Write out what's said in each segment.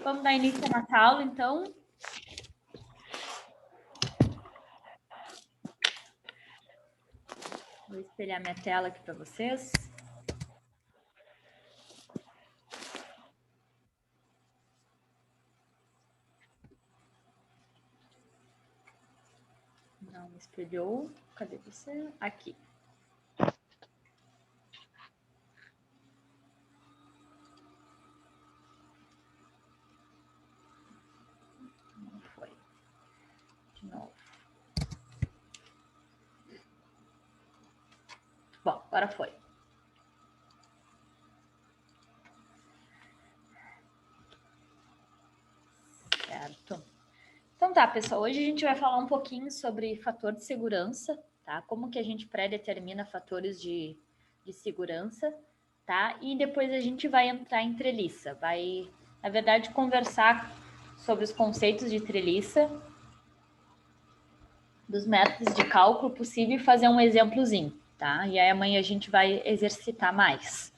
Vamos dar início à nossa aula, então. Vou espelhar minha tela aqui para vocês. Não espelhou. Cadê você? Aqui. Não foi. De novo. Bom, agora foi. Certo. Então tá, pessoal, hoje a gente vai falar um pouquinho sobre fator de segurança, tá? Como que a gente pré-determina fatores de segurança, tá? E depois a gente vai entrar em treliça, vai, na verdade, conversar sobre os conceitos de treliça, dos métodos de cálculo possível e fazer um exemplozinho, tá? E aí amanhã a gente vai exercitar mais.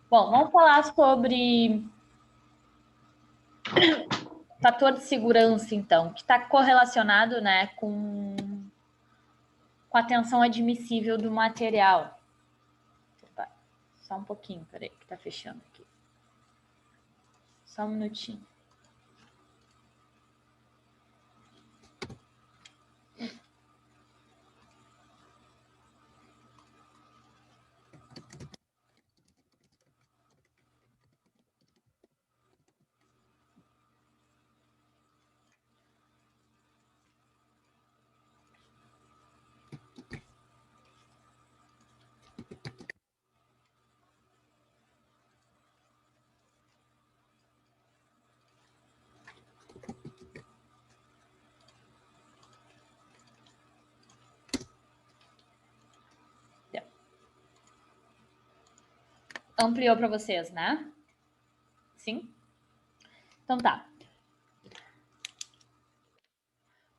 Bom, vamos falar sobre fator de segurança, então, que está correlacionado, né, com a tensão admissível do material. Opa, só um pouquinho, peraí, que está fechando aqui. Só um minutinho. Ampliou para vocês, né? Sim? Então tá.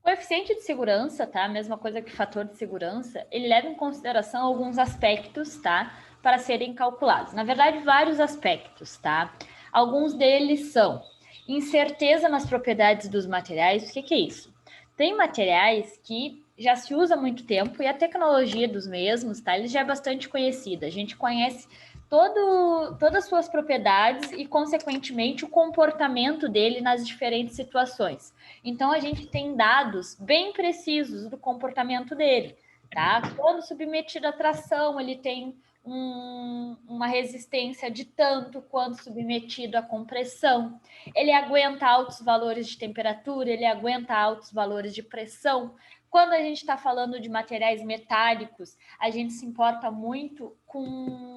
Coeficiente de segurança, tá? Mesma coisa que fator de segurança, ele leva em consideração alguns aspectos, tá? Para serem calculados. Na verdade, vários aspectos, tá? Alguns deles são incerteza nas propriedades dos materiais. O que é isso? Tem materiais que já se usa há muito tempo e a tecnologia dos mesmos, tá? Ele já é bastante conhecida. A gente conhece todas as suas propriedades e, consequentemente, o comportamento dele nas diferentes situações. Então, a gente tem dados bem precisos do comportamento dele, tá? Quando submetido à tração, ele tem uma resistência de tanto quanto submetido à compressão. Ele aguenta altos valores de temperatura, ele aguenta altos valores de pressão. Quando a gente está falando de materiais metálicos, a gente se importa muito com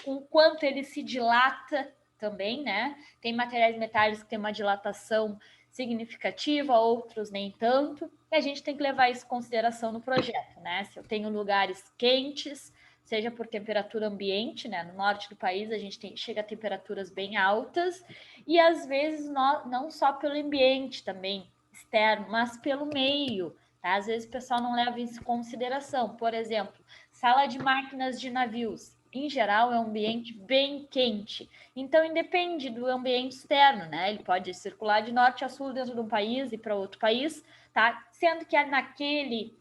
o quanto ele se dilata também, né? Tem materiais metálicos que têm uma dilatação significativa, outros nem tanto, e a gente tem que levar isso em consideração no projeto, né? Se eu tenho lugares quentes, seja por temperatura ambiente, né? No norte do país a gente chega a temperaturas bem altas, e às vezes não só pelo ambiente também externo, mas pelo meio. Tá? Às vezes o pessoal não leva isso em consideração. Por exemplo, sala de máquinas de navios. Em geral, é um ambiente bem quente. Então, independe do ambiente externo, né? Ele pode circular de norte a sul dentro de um país e para outro país, tá? Sendo que naquele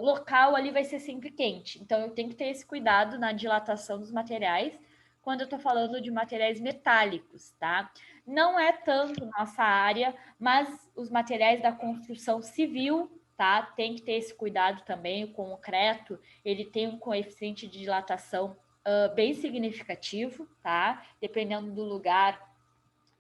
local ali vai ser sempre quente. Então, eu tenho que ter esse cuidado na dilatação dos materiais quando eu estou falando de materiais metálicos, tá? Não é tanto nossa área, mas os materiais da construção civil, tá? Tem que ter esse cuidado também. O concreto, ele tem um coeficiente de dilatação bem significativo, tá? Dependendo do lugar,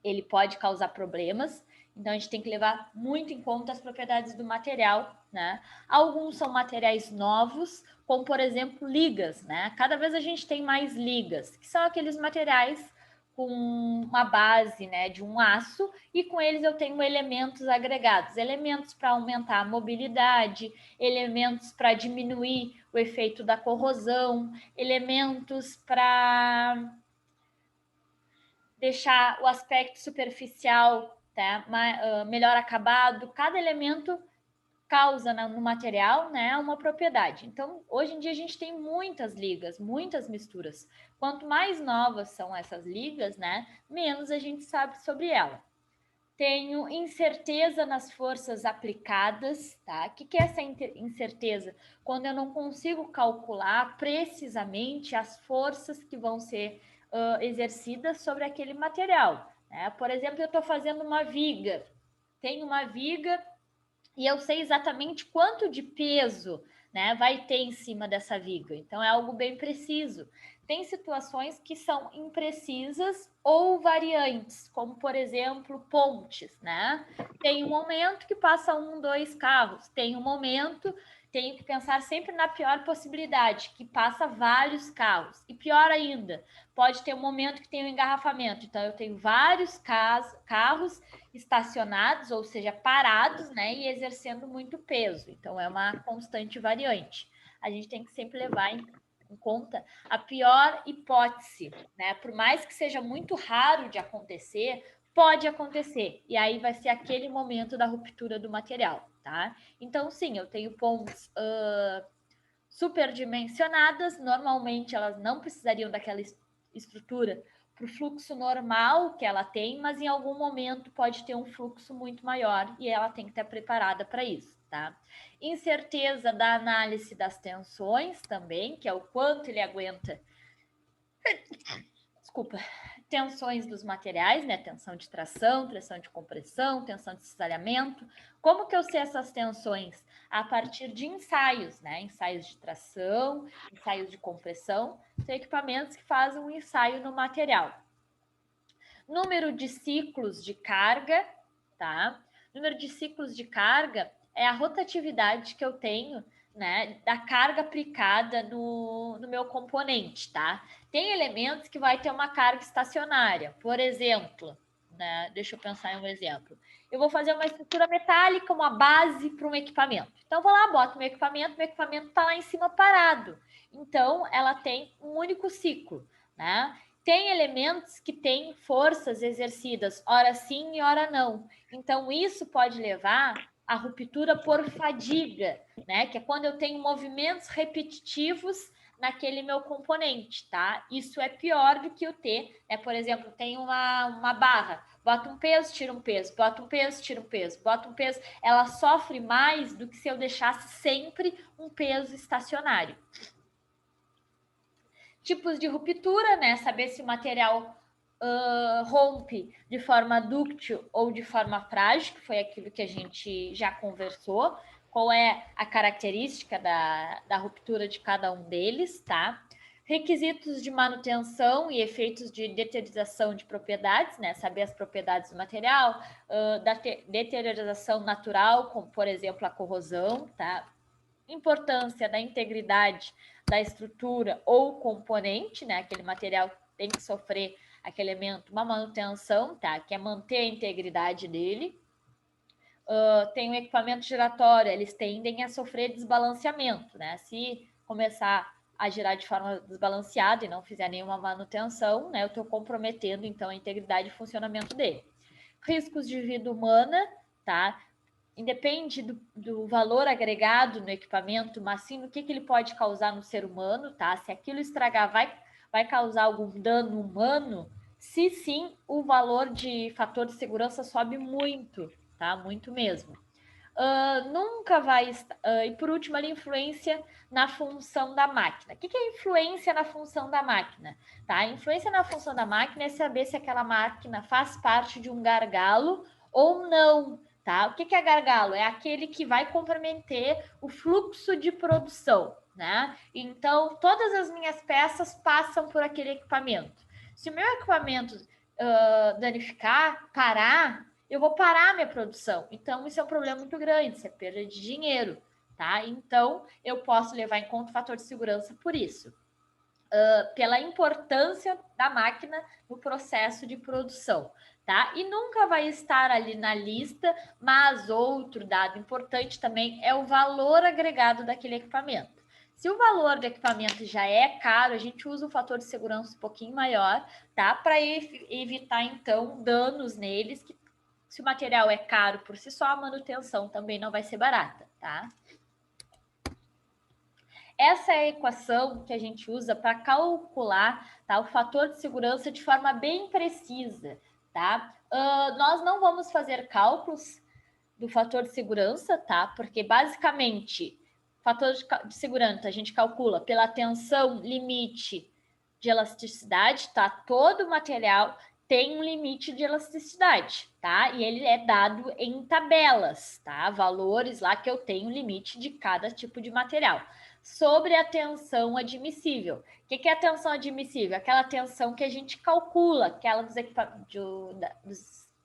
ele pode causar problemas. Então, a gente tem que levar muito em conta as propriedades do material, né? Alguns são materiais novos, como, por exemplo, ligas, né? Cada vez a gente tem mais ligas, que são aqueles materiais com uma base, né, de um aço, e com eles eu tenho elementos agregados, elementos para aumentar a mobilidade, elementos para diminuir o efeito da corrosão, elementos para deixar o aspecto superficial, tá, melhor acabado. Cada elemento causa no material, né, uma propriedade. Então, hoje em dia a gente tem muitas ligas, muitas misturas. Quanto mais novas são essas ligas, né, menos a gente sabe sobre ela. Tenho incerteza nas forças aplicadas, tá? O que é essa incerteza? Quando eu não consigo calcular precisamente as forças que vão ser exercidas sobre aquele material, né? Por exemplo, eu estou fazendo uma viga, tenho uma viga e eu sei exatamente quanto de peso, né, vai ter em cima dessa viga. Então é algo bem preciso. Tem situações que são imprecisas ou variantes, como por exemplo pontes, né? Tem um momento que passa 1, 2 carros, tem um momento, tenho que pensar sempre na pior possibilidade, que passa vários carros. E pior ainda, pode ter um momento que tem um engarrafamento. Então eu tenho vários carros estacionados, ou seja, parados, né, e exercendo muito peso. Então, é uma constante variante. A gente tem que sempre levar em conta a pior hipótese, né? Por mais que seja muito raro de acontecer, pode acontecer. E aí vai ser aquele momento da ruptura do material, tá? Então, sim, eu tenho pontos superdimensionadas, normalmente elas não precisariam daquela estrutura para o fluxo normal que ela tem, mas em algum momento pode ter um fluxo muito maior e ela tem que estar preparada para isso, tá? Incerteza da análise das tensões também, que é o quanto ele aguenta. Desculpa, tensões dos materiais, né? Tensão de tração, tensão de compressão, tensão de cisalhamento. Como que eu sei essas tensões? A partir de ensaios, né? Ensaios de tração, ensaios de compressão, são equipamentos que fazem um ensaio no material. Número de ciclos de carga, tá? Número de ciclos de carga é a rotatividade que eu tenho, né, da carga aplicada no meu componente, tá? Tem elementos que vai ter uma carga estacionária, por exemplo, né? Deixa eu pensar em um exemplo. Eu vou fazer uma estrutura metálica, uma base para um equipamento. Então, eu vou lá, boto meu equipamento está lá em cima parado. Então, ela tem um único ciclo, né? Tem elementos que têm forças exercidas, ora sim e ora não. Então, isso pode levar à ruptura por fadiga, né? Que é quando eu tenho movimentos repetitivos naquele meu componente, tá? Isso é pior do que o ter, né? Por exemplo, tem uma barra, bota um peso, tira um peso, bota um peso, tira um peso, bota um peso. Ela sofre mais do que se eu deixasse sempre um peso estacionário. Tipos de ruptura, né? Saber se o material rompe de forma dúctil ou de forma frágil, que foi aquilo que a gente já conversou. Qual é a característica da ruptura de cada um deles, tá? Requisitos de manutenção e efeitos de deteriorização de propriedades, né? Saber as propriedades do material, da deteriorização natural, como por exemplo a corrosão, tá? Importância da integridade da estrutura ou componente, né? Aquele material tem que sofrer aquele elemento, uma manutenção, tá? Que é manter a integridade dele. Tem o equipamento giratório, eles tendem a sofrer desbalanceamento, né? Se começar a girar de forma desbalanceada e não fizer nenhuma manutenção, né? Eu estou comprometendo então a integridade e funcionamento dele. Riscos de vida humana, tá? Independe do valor agregado no equipamento, mas sim no que ele pode causar no ser humano, tá? Se aquilo estragar, vai causar algum dano humano? Se sim, o valor de fator de segurança sobe muito, tá? Muito mesmo. Nunca vai. E por último, a influência na função da máquina. O que é influência na função da máquina? Tá? A influência na função da máquina é saber se aquela máquina faz parte de um gargalo ou não. Tá? O que é gargalo? É aquele que vai comprometer o fluxo de produção. Né? Então, todas as minhas peças passam por aquele equipamento. Se o meu equipamento danificar, parar, eu vou parar a minha produção. Então, isso é um problema muito grande, isso é perda de dinheiro, tá? Então, eu posso levar em conta o fator de segurança por isso. Pela importância da máquina no processo de produção, tá? E nunca vai estar ali na lista, mas outro dado importante também é o valor agregado daquele equipamento. Se o valor do equipamento já é caro, a gente usa um fator de segurança um pouquinho maior, tá? Para evitar, então, danos neles, que se o material é caro por si só, a manutenção também não vai ser barata, tá? Essa é a equação que a gente usa para calcular, tá, o fator de segurança de forma bem precisa, tá? Nós não vamos fazer cálculos do fator de segurança, tá? Porque basicamente, fator de segurança a gente calcula pela tensão limite de elasticidade, tá? Todo material tem um limite de elasticidade, tá? E ele é dado em tabelas, tá? Valores lá que eu tenho limite de cada tipo de material. Sobre a tensão admissível. O que é a tensão admissível? Aquela tensão que a gente calcula, aquela dos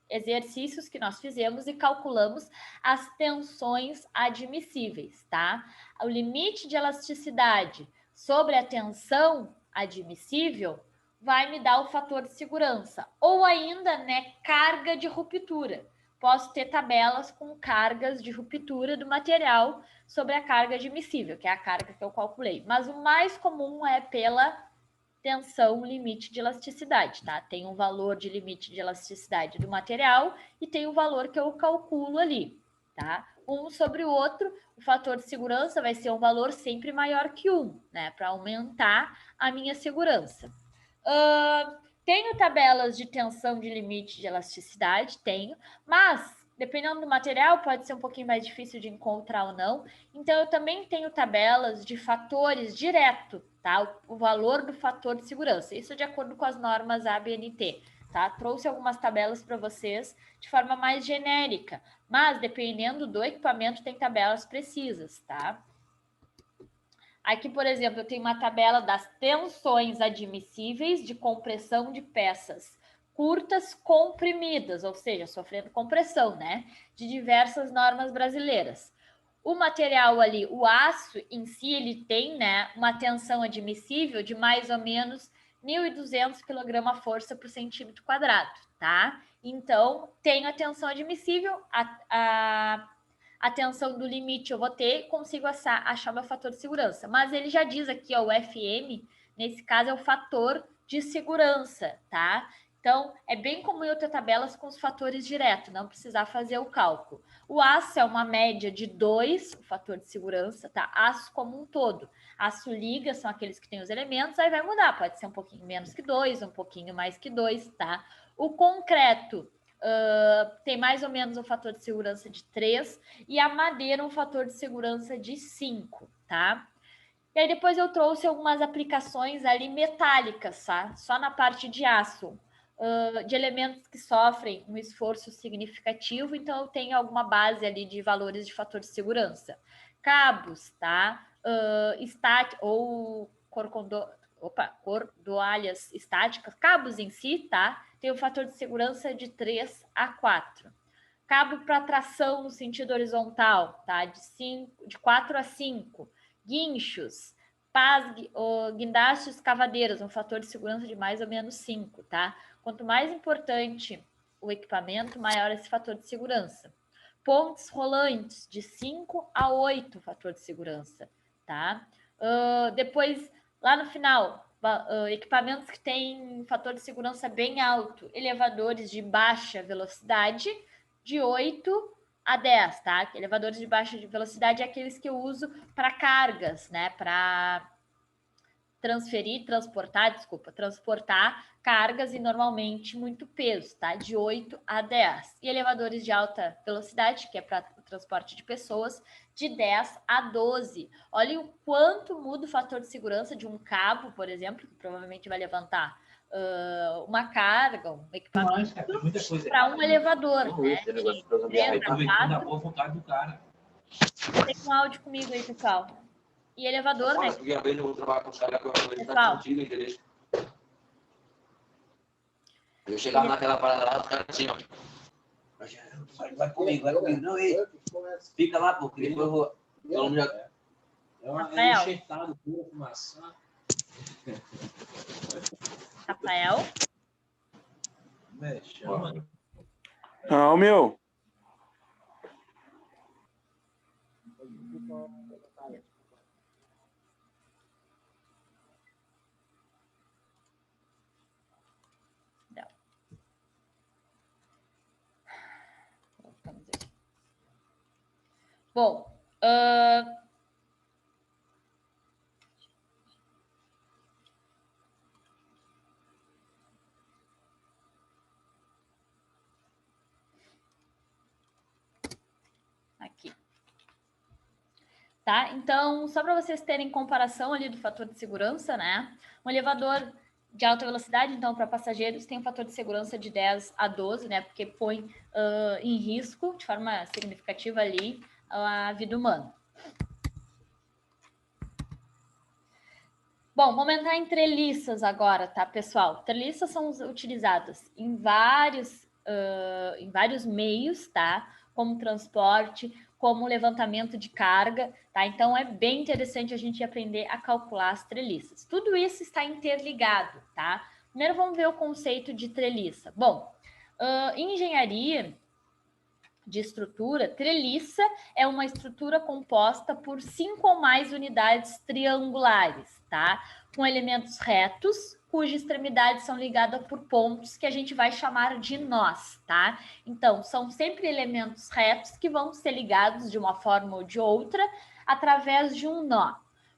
exercícios que nós fizemos e calculamos as tensões admissíveis, tá? O limite de elasticidade sobre a tensão admissível vai me dar o fator de segurança. Ou ainda, né, carga de ruptura. Posso ter tabelas com cargas de ruptura do material sobre a carga admissível, que é a carga que eu calculei. Mas o mais comum é pela tensão limite de elasticidade, tá? Tem um valor de limite de elasticidade do material e tem o valor que eu calculo ali, tá? Um sobre o outro, o fator de segurança vai ser um valor sempre maior que 1, né? Para aumentar a minha segurança. Tenho tabelas de tensão de limite de elasticidade? Tenho, mas dependendo do material, pode ser um pouquinho mais difícil de encontrar ou não. Então, eu também tenho tabelas de fatores direto, tá? O valor do fator de segurança. Isso de acordo com as normas ABNT, tá? Trouxe algumas tabelas para vocês de forma mais genérica, mas dependendo do equipamento, tem tabelas precisas, tá? Aqui, por exemplo, eu tenho uma tabela das tensões admissíveis de compressão de peças curtas comprimidas, ou seja, sofrendo compressão, né? De diversas normas brasileiras. O material ali, o aço em si, ele tem, né, uma tensão admissível de mais ou menos 1.200 kgfm por centímetro quadrado, tá? Então, tenho a tensão admissível, a tensão do limite eu vou ter, consigo achar meu fator de segurança. Mas ele já diz aqui, ó, o FM, nesse caso, é o fator de segurança, tá? Então, é bem comum eu ter tabelas com os fatores direto, não precisar fazer o cálculo. O aço é uma média de 2, o fator de segurança, tá? Aço como um todo. Aço liga são aqueles que têm os elementos, aí vai mudar, pode ser um pouquinho menos que 2, um pouquinho mais que 2, tá? O concreto tem mais ou menos um fator de segurança de 3 e a madeira um fator de segurança de 5, tá? E aí depois eu trouxe algumas aplicações ali metálicas, tá? Só na parte de aço, de elementos que sofrem um esforço significativo, então eu tenho alguma base ali de valores de fator de segurança. Cabos, tá? Ou cordoalhas estáticas, cabos em si, tá? Tem um fator de segurança de 3 a 4. Cabo para tração no sentido horizontal, tá? De 4 a 5. Guinchos, pás, guindastes, cavadeiras, um fator de segurança de mais ou menos 5, tá? Quanto mais importante o equipamento, maior esse fator de segurança. Pontes rolantes, de 5 a 8, fator de segurança, tá? Depois, lá no final, equipamentos que têm fator de segurança bem alto, elevadores de baixa velocidade, de 8 a 10, tá? Elevadores de baixa velocidade é aqueles que eu uso para cargas, né? Para transportar cargas e normalmente muito peso, tá? De 8 a 10. E elevadores de alta velocidade, que é para o transporte de pessoas, de 10 a 12. Olha o quanto muda o fator de segurança de um cabo, por exemplo, que provavelmente vai levantar uma carga, um equipamento, para um elevador, né? De 3 a 4. Tem um áudio comigo aí, pessoal. E elevador, né? Pessoal. Eu chegava naquela parada lá, os caras assim, ó. Vai comigo. Não, ei. Fica lá, porque depois eu vou. Eu já... Rafael. Rafael. Ah, o meu. Bom, tá? Então, só para vocês terem comparação ali do fator de segurança, né? Um elevador de alta velocidade, então, para passageiros, tem um fator de segurança de 10 a 12, né? Porque põe em risco, de forma significativa ali, a vida humana. Bom, vamos entrar em treliças agora, tá, pessoal? Treliças são utilizadas em vários meios, tá? Como transporte, como levantamento de carga, tá? Então, é bem interessante a gente aprender a calcular as treliças. Tudo isso está interligado, tá? Primeiro, vamos ver o conceito de treliça. Bom, em engenharia de estrutura, treliça é uma estrutura composta por 5 ou mais unidades triangulares, tá? Com elementos retos, cujas extremidades são ligadas por pontos que a gente vai chamar de nós, tá? Então, são sempre elementos retos que vão ser ligados de uma forma ou de outra através de um nó.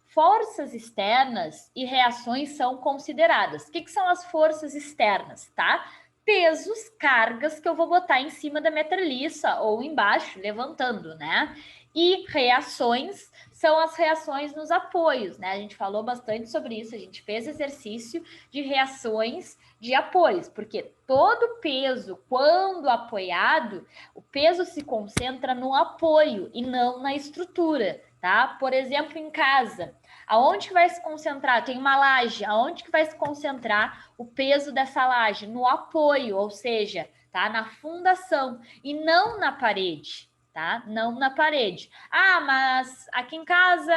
Forças externas e reações são consideradas. O que são as forças externas, tá? Pesos, cargas que eu vou botar em cima da minha treliça ou embaixo, levantando, né? E reações são as reações nos apoios, né? A gente falou bastante sobre isso, a gente fez exercício de reações de apoios, porque todo peso, quando apoiado, o peso se concentra no apoio e não na estrutura, tá? Por exemplo, em casa, aonde que vai se concentrar? Tem uma laje, aonde que vai se concentrar o peso dessa laje? No apoio, ou seja, tá? Na fundação e não na parede, tá? Não na parede. Ah, mas aqui em casa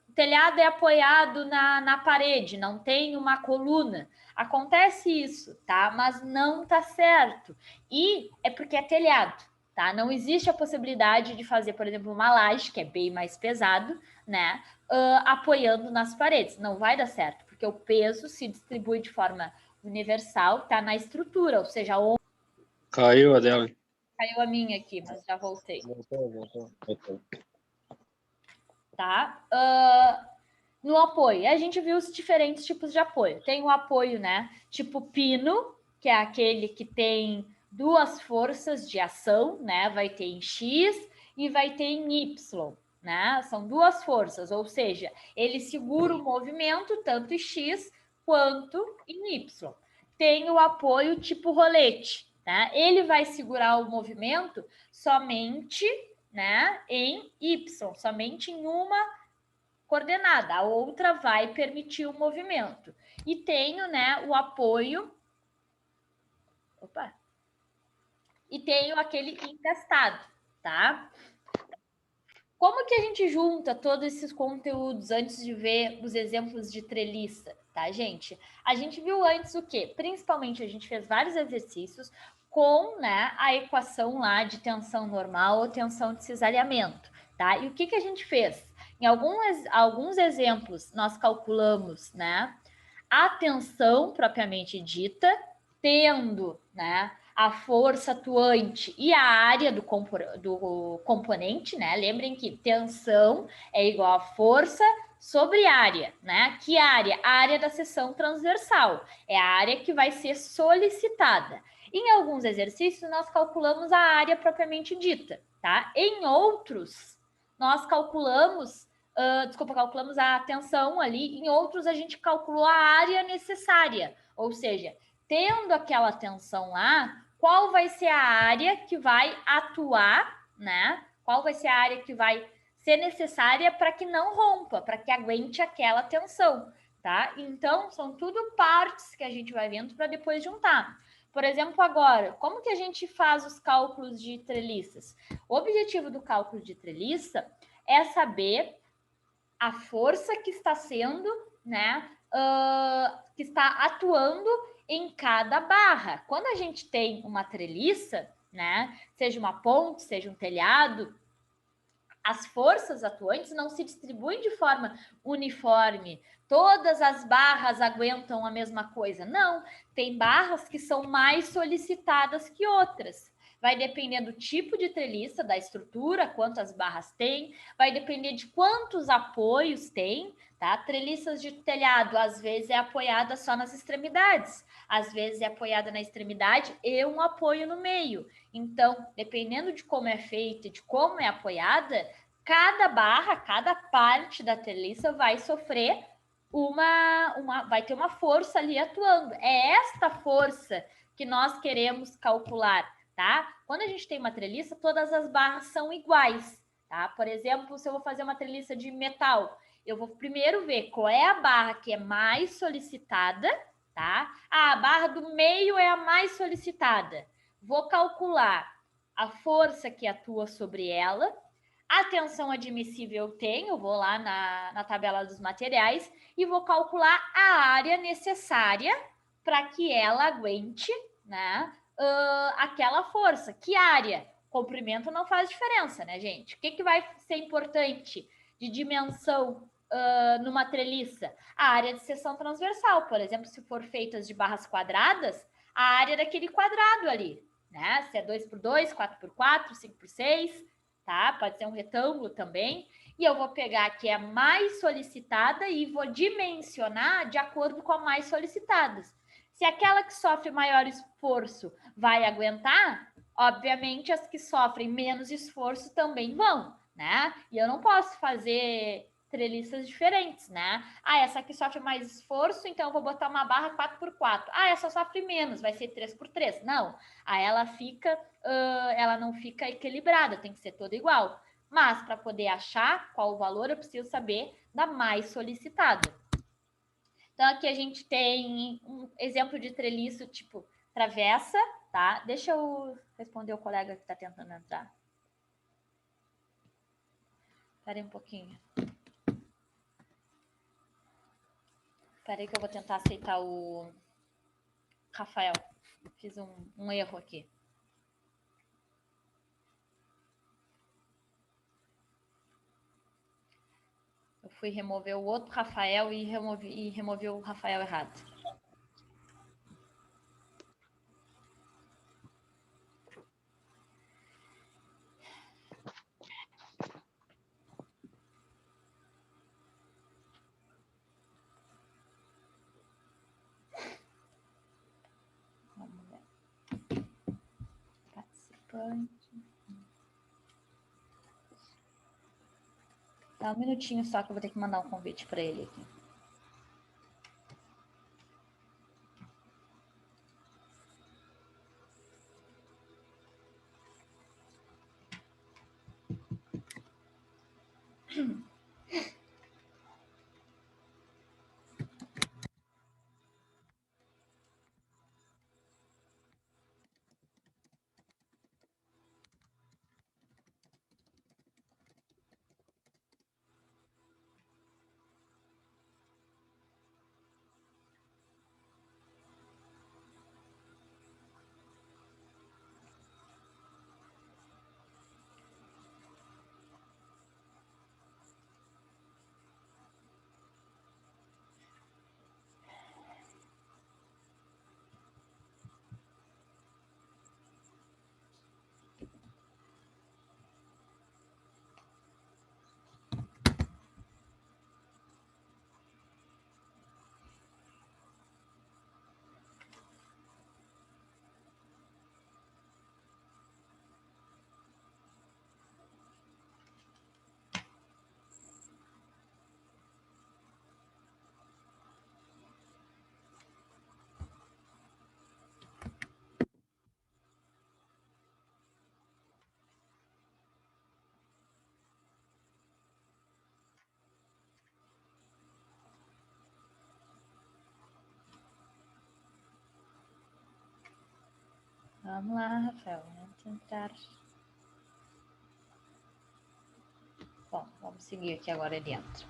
o telhado é apoiado na parede, não tem uma coluna. Acontece isso, tá? Mas não tá certo. E é porque é telhado, tá? Não existe a possibilidade de fazer, por exemplo, uma laje, que é bem mais pesado, né? Apoiando nas paredes. Não vai dar certo, porque o peso se distribui de forma universal, tá na estrutura, ou seja, Caiu a dela. Caiu a minha aqui, mas já voltei. Voltou. Tá? No apoio, a gente viu os diferentes tipos de apoio. Tem o apoio, né? Tipo pino, que é aquele que tem duas forças de ação, né? Vai ter em X e vai ter em Y, né? São duas forças, ou seja, ele segura o movimento tanto em X quanto em Y. Tem o apoio tipo rolete, né? Ele vai segurar o movimento somente, né, em Y, somente em uma coordenada, a outra vai permitir o movimento. E tenho, né, o apoio. Opa! E tenho aquele encastado, tá? Como que a gente junta todos esses conteúdos antes de ver os exemplos de treliça, tá, gente? A gente viu antes o quê? Principalmente a gente fez vários exercícios com, né, a equação lá de tensão normal ou tensão de cisalhamento, tá? E o que a gente fez? Em alguns exemplos, nós calculamos, né, a tensão propriamente dita, tendo, né, a força atuante e a área do componente, né? Lembrem que tensão é igual a força sobre área, né? Que área? A área da seção transversal. É a área que vai ser solicitada. Em alguns exercícios, nós calculamos a área propriamente dita, tá? Em outros, nós calculamos a tensão ali. Em outros, a gente calculou a área necessária, ou seja, tendo aquela tensão lá, qual vai ser a área que vai atuar, né? Qual vai ser a área que vai ser necessária para que não rompa, para que aguente aquela tensão, tá? Então, são tudo partes que a gente vai vendo para depois juntar. Por exemplo, agora, como que a gente faz os cálculos de treliças? O objetivo do cálculo de treliça é saber a força que está sendo, né? Que está atuando em cada barra. Quando a gente tem uma treliça, né, seja uma ponte, seja um telhado, as forças atuantes não se distribuem de forma uniforme. Todas as barras aguentam a mesma coisa. Não, tem barras que são mais solicitadas que outras. Vai depender do tipo de treliça, da estrutura, quantas barras tem, vai depender de quantos apoios tem, tá? Treliças de telhado, às vezes é apoiada só nas extremidades, às vezes é apoiada na extremidade e um apoio no meio. Então, dependendo de como é feita e de como é apoiada, cada barra, cada parte da treliça vai sofrer vai ter uma força ali atuando. É esta força que nós queremos calcular, tá? Quando a gente tem uma treliça, todas as barras são iguais, tá? Por exemplo, se eu vou fazer uma treliça de metal, eu vou primeiro ver qual é a barra que é mais solicitada, tá? A barra do meio é a mais solicitada. Vou calcular a força que atua sobre ela. A tensão admissível eu tenho, vou lá na tabela dos materiais e vou calcular a área necessária para que ela aguente, né, aquela força. Que área? Comprimento não faz diferença, né, gente? O que vai ser importante de dimensão numa treliça? A área de seção transversal, por exemplo, se for feitas de barras quadradas, a área daquele quadrado ali, né? Se é 2x2, 4x4, 5x6, tá? Pode ser um retângulo também. E eu vou pegar a que é mais solicitada e vou dimensionar de acordo com a mais solicitadas. Se aquela que sofre maior esforço vai aguentar, obviamente as que sofrem menos esforço também vão, né? E eu não posso fazer treliças diferentes, né? Ah, essa aqui sofre mais esforço, então eu vou botar uma barra 4x4. Ah, essa sofre menos, vai ser 3x3. Não, aí ela não fica equilibrada, tem que ser toda igual. Mas para poder achar qual o valor, eu preciso saber da mais solicitada. Então aqui a gente tem um exemplo de treliço tipo travessa, tá? Deixa eu responder o colega que está tentando entrar. Espera aí um pouquinho. Espera aí que eu vou tentar aceitar o Rafael. Fiz um erro aqui. Eu fui remover o outro Rafael e removi o Rafael errado. Vamos ver. Participante. Dá um minutinho só que eu vou ter que mandar um convite para ele aqui. Vamos lá, Rafael. Vamos tentar. Bom, vamos seguir aqui agora ele entra.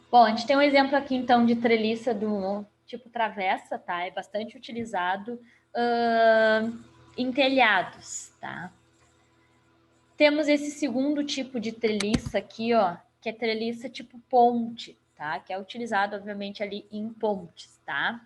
Bom, a gente tem um exemplo aqui, então, de treliça do tipo travessa, tá? É bastante utilizado em telhados, tá? Temos esse segundo tipo de treliça aqui, ó, que é treliça tipo ponte, tá? Que é utilizado, obviamente, ali em pontes, tá?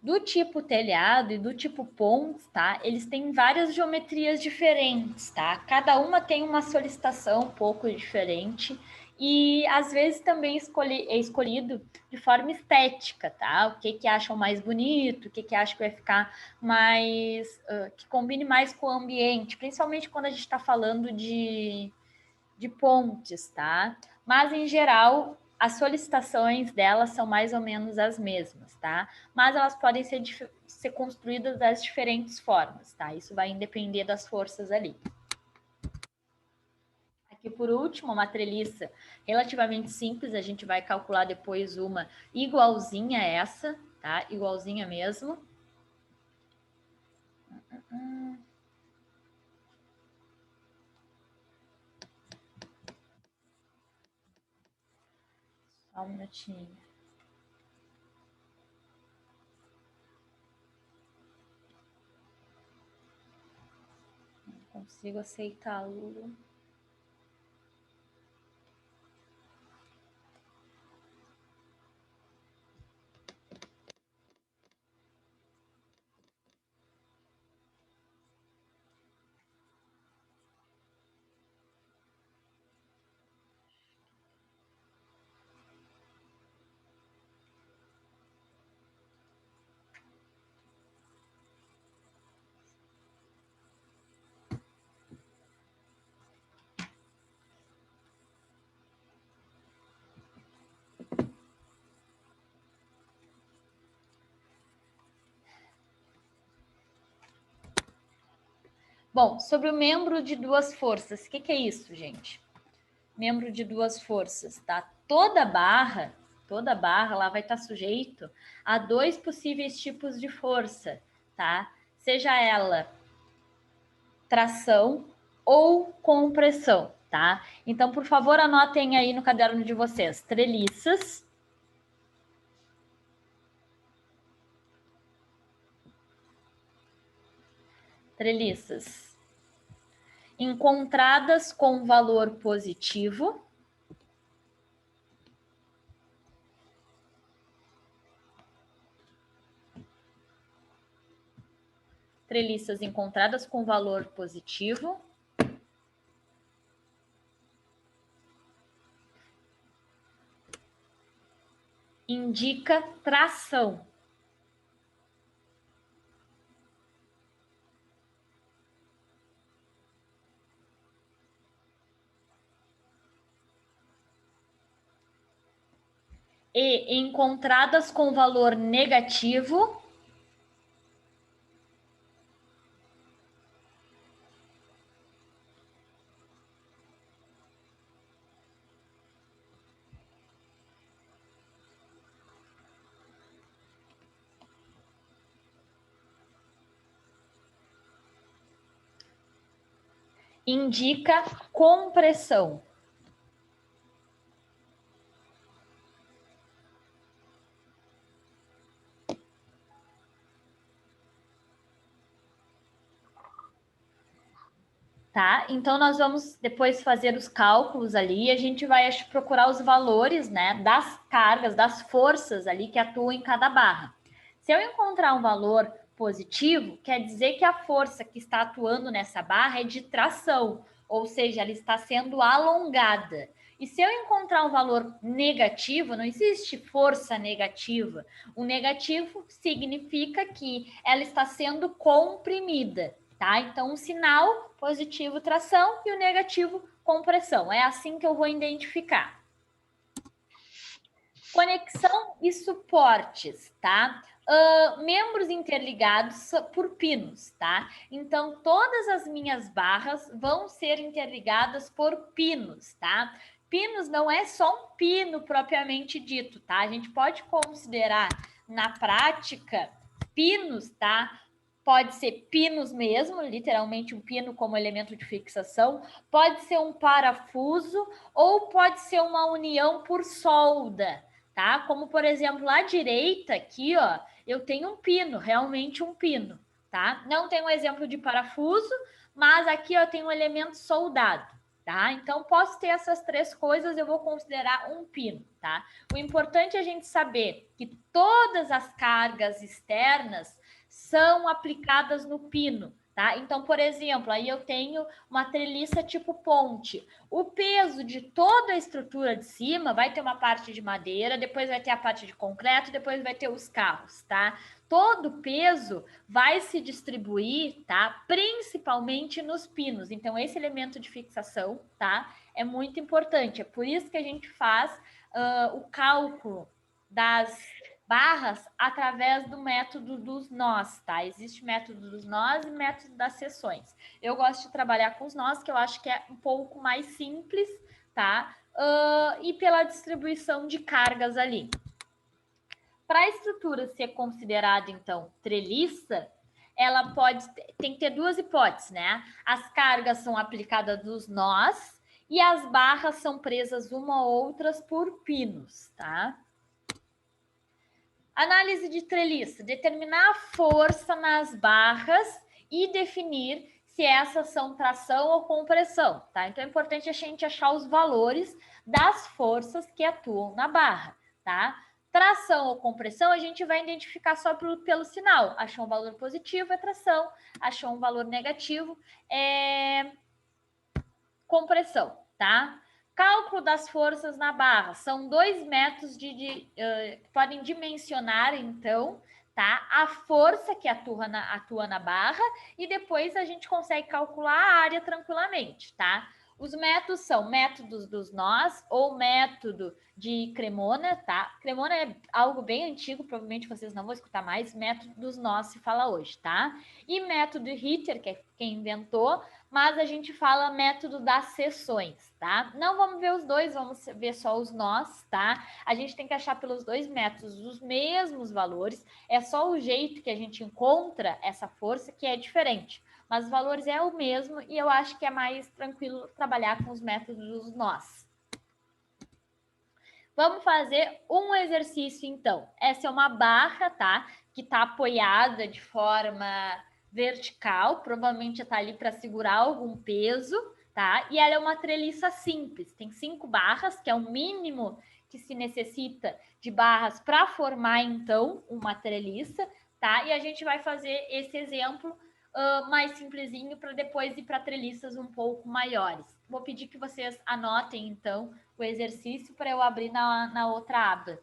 Do tipo telhado e do tipo pontes, tá? Eles têm várias geometrias diferentes, tá? Cada uma tem uma solicitação um pouco diferente e às vezes também é escolhido de forma estética, tá? O que acham mais bonito, o que acham que vai ficar mais, que combine mais com o ambiente, principalmente quando a gente está falando de pontes, tá? Mas, em geral, as solicitações delas são mais ou menos as mesmas, tá? Mas elas podem ser construídas das diferentes formas, tá? Isso vai depender das forças ali. Aqui, por último, uma treliça relativamente simples, a gente vai calcular depois uma igualzinha a essa, tá? Igualzinha mesmo. Só um minutinho. Não consigo aceitá-lo. Bom, sobre o membro de duas forças, o que é isso, gente? Membro de duas forças, tá? Toda barra lá vai estar sujeito a dois possíveis tipos de força, tá? Seja ela tração ou compressão, tá? Então, por favor, anotem aí no caderno de vocês, treliças. Treliças encontradas com valor positivo. Treliças encontradas com valor positivo. Indica tração. E encontradas com valor negativo. Indica compressão. Tá? Então, nós vamos depois fazer os cálculos ali e a gente vai procurar os valores, né, das cargas, das forças ali que atuam em cada barra. Se eu encontrar um valor positivo, quer dizer que a força que está atuando nessa barra é de tração, ou seja, ela está sendo alongada. E se eu encontrar um valor negativo, não existe força negativa. O negativo significa que ela está sendo comprimida. Tá? Então, o sinal positivo, tração, e o negativo, compressão. É assim que eu vou identificar. Conexão e suportes, tá? Membros interligados por pinos, tá? Então, todas as minhas barras vão ser interligadas por pinos, tá? Pinos não é só um pino propriamente dito, tá? A gente pode considerar, na prática, pinos, tá? Pode ser pinos mesmo, literalmente um pino como elemento de fixação, pode ser um parafuso ou pode ser uma união por solda, tá? Como, por exemplo, à direita aqui, ó, eu tenho um pino, realmente um pino, tá? Não tem um exemplo de parafuso, mas aqui eu tenho um elemento soldado, tá? Então, posso ter essas três coisas, eu vou considerar um pino, tá? O importante é a gente saber que todas as cargas externas são aplicadas no pino, Tá? Então, por exemplo, aí eu tenho uma treliça tipo ponte. O peso de toda a estrutura de cima vai ter uma parte de madeira, depois vai ter a parte de concreto, depois vai ter os carros, tá? Todo o peso vai se distribuir, tá? Principalmente nos pinos. Então, esse elemento de fixação, tá? É muito importante. É por isso que a gente faz o cálculo das barras através do método dos nós, tá? Existe método dos nós e método das seções. Eu gosto de trabalhar com os nós, que eu acho que é um pouco mais simples, tá? E pela distribuição de cargas ali. Para a estrutura ser considerada, então, treliça, ela tem que ter duas hipóteses, né? As cargas são aplicadas dos nós e as barras são presas uma a outras por pinos, tá? Análise de treliça, determinar a força nas barras e definir se essas são tração ou compressão, tá? Então é importante a gente achar os valores das forças que atuam na barra, tá? Tração ou compressão a gente vai identificar só pelo sinal. Achou um valor positivo é tração, achou um valor negativo é compressão, tá? Cálculo das forças na barra. São 2 métodos que podem dimensionar, então, tá? A força que atua na barra e depois a gente consegue calcular a área tranquilamente, tá? Os métodos são métodos dos nós ou método de Cremona, tá? Cremona é algo bem antigo, provavelmente vocês não vão escutar mais. Método dos nós se fala hoje, tá? E método Ritter, que é quem inventou, mas a gente fala método das seções, tá? Não vamos ver os dois, vamos ver só os nós, tá? A gente tem que achar pelos dois métodos os mesmos valores, é só o jeito que a gente encontra essa força que é diferente, mas os valores é o mesmo e eu acho que é mais tranquilo trabalhar com os métodos dos nós. Vamos fazer um exercício, então. Essa é uma barra, tá? Que está apoiada de forma vertical, provavelmente está ali para segurar algum peso, tá? E ela é uma treliça simples, tem 5 barras, que é o mínimo que se necessita de barras para formar, então, uma treliça, tá? E a gente vai fazer esse exemplo mais simplesinho para depois ir para treliças um pouco maiores. Vou pedir que vocês anotem, então, o exercício para eu abrir na outra aba.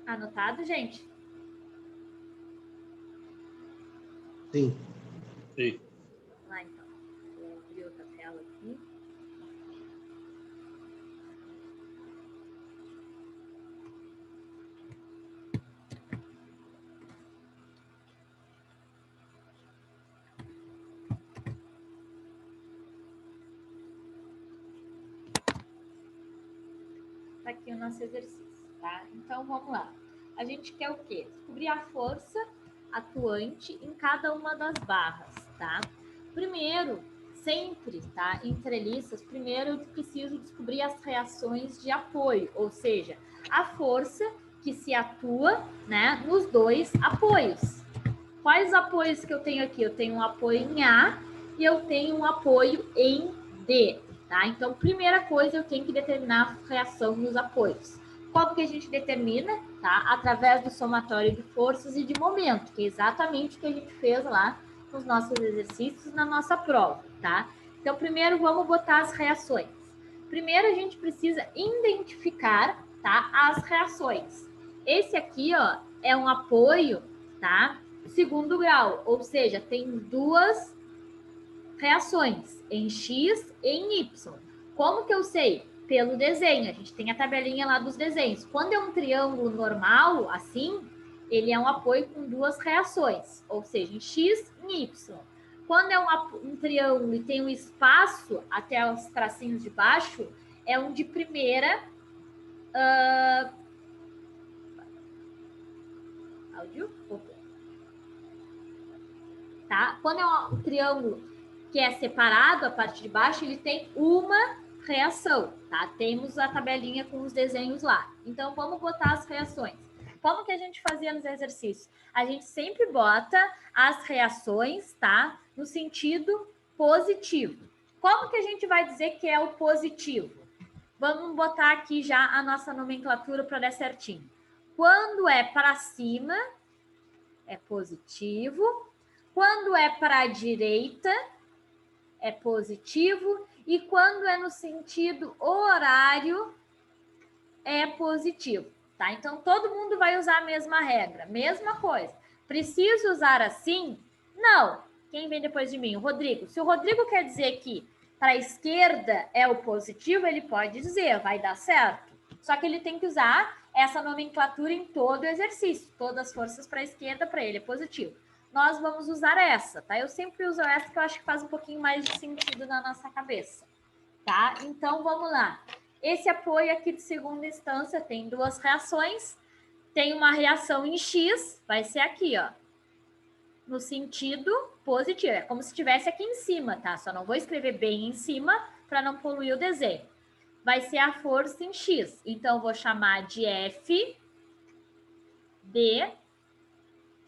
Anotado, gente? Sim. Sim. Vamos lá, então. Vou abrir outra tela aqui. Tá aqui o nosso exercício, tá? Então, vamos lá. A gente quer o quê? Descobrir a força atuante em cada uma das barras, tá? Primeiro, sempre, tá? Entre listas, primeiro eu preciso descobrir as reações de apoio, ou seja, a força que se atua, né, nos dois apoios. Quais apoios que eu tenho aqui? Eu tenho um apoio em A e eu tenho um apoio em D, tá? Então, primeira coisa, eu tenho que determinar a reação nos apoios. Como que a gente determina? Tá? Através do somatório de forças e de momento, que é exatamente o que a gente fez lá nos nossos exercícios, na nossa prova, tá? Então, primeiro, vamos botar as reações. Primeiro, a gente precisa identificar, tá, as reações. Esse aqui, ó, é um apoio, tá? Segundo grau, ou seja, tem duas reações, em X e em Y. Como que eu sei? Pelo desenho, a gente tem a tabelinha lá dos desenhos. Quando é um triângulo normal, assim, ele é um apoio com duas reações, ou seja, em X e em Y. Quando é um triângulo e tem um espaço até os tracinhos de baixo, é um de primeira... áudio? Tá? Quando é um triângulo que é separado, a parte de baixo, ele tem uma reação, tá? Temos a tabelinha com os desenhos lá. Então, vamos botar as reações. Como que a gente fazia nos exercícios? A gente sempre bota as reações, tá? No sentido positivo. Como que a gente vai dizer que é o positivo? Vamos botar aqui já a nossa nomenclatura para dar certinho. Quando é para cima, é positivo. Quando é para a direita, é positivo. E quando é no sentido horário, é positivo. Tá? Então, todo mundo vai usar a mesma regra. Mesma coisa. Preciso usar assim? Não. Quem vem depois de mim? O Rodrigo. Se o Rodrigo quer dizer que para a esquerda é o positivo, ele pode dizer, vai dar certo. Só que ele tem que usar essa nomenclatura em todo o exercício. Todas as forças para a esquerda, para ele é positivo. Nós vamos usar essa, tá? Eu sempre uso essa que eu acho que faz um pouquinho mais de sentido na nossa cabeça, tá? Então, vamos lá. Esse apoio aqui de segunda instância tem duas reações. Tem uma reação em X, vai ser aqui, ó. No sentido positivo. É como se estivesse aqui em cima, tá? Só não vou escrever bem em cima para não poluir o desenho. Vai ser a força em X. Então, eu vou chamar de F de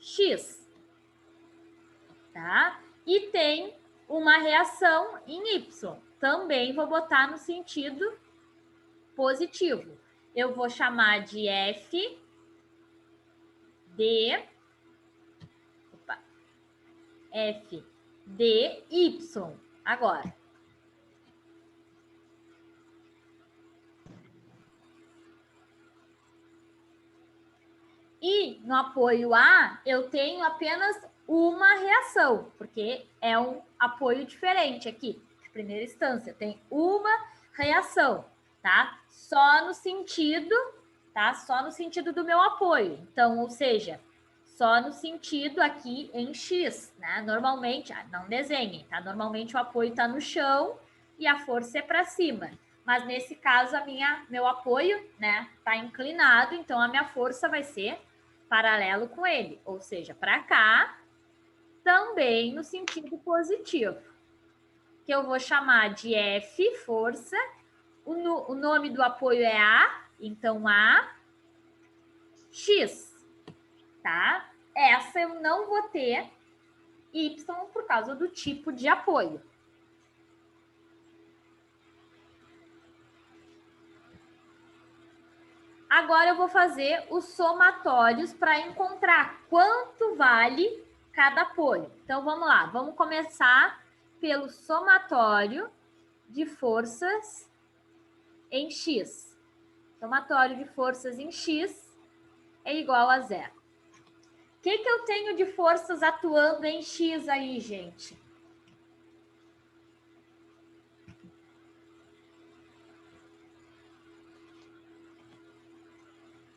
X. Tá? E tem uma reação em Y. Também vou botar no sentido positivo. Eu vou chamar de F de... Opa. F de Y. Agora. E no apoio A, eu tenho apenas uma reação, porque é um apoio diferente aqui, de primeira instância. Tem uma reação, tá? Só no sentido, tá? Só no sentido do meu apoio. Então, ou seja, só no sentido aqui em X, né? Normalmente, não desenhem, tá? Normalmente o apoio está no chão e a força é para cima. Mas nesse caso, meu apoio, né, tá inclinado, então a minha força vai ser paralelo com ele, ou seja, para cá, também no sentido positivo, que eu vou chamar de F, força, o nome do apoio é A, então A, X, tá? Essa eu não vou ter Y por causa do tipo de apoio. Agora eu vou fazer os somatórios para encontrar quanto vale cada apoio. Então, vamos lá. Vamos começar pelo somatório de forças em X. Somatório de forças em X. é igual a zero. O que eu tenho de forças atuando em X aí, gente?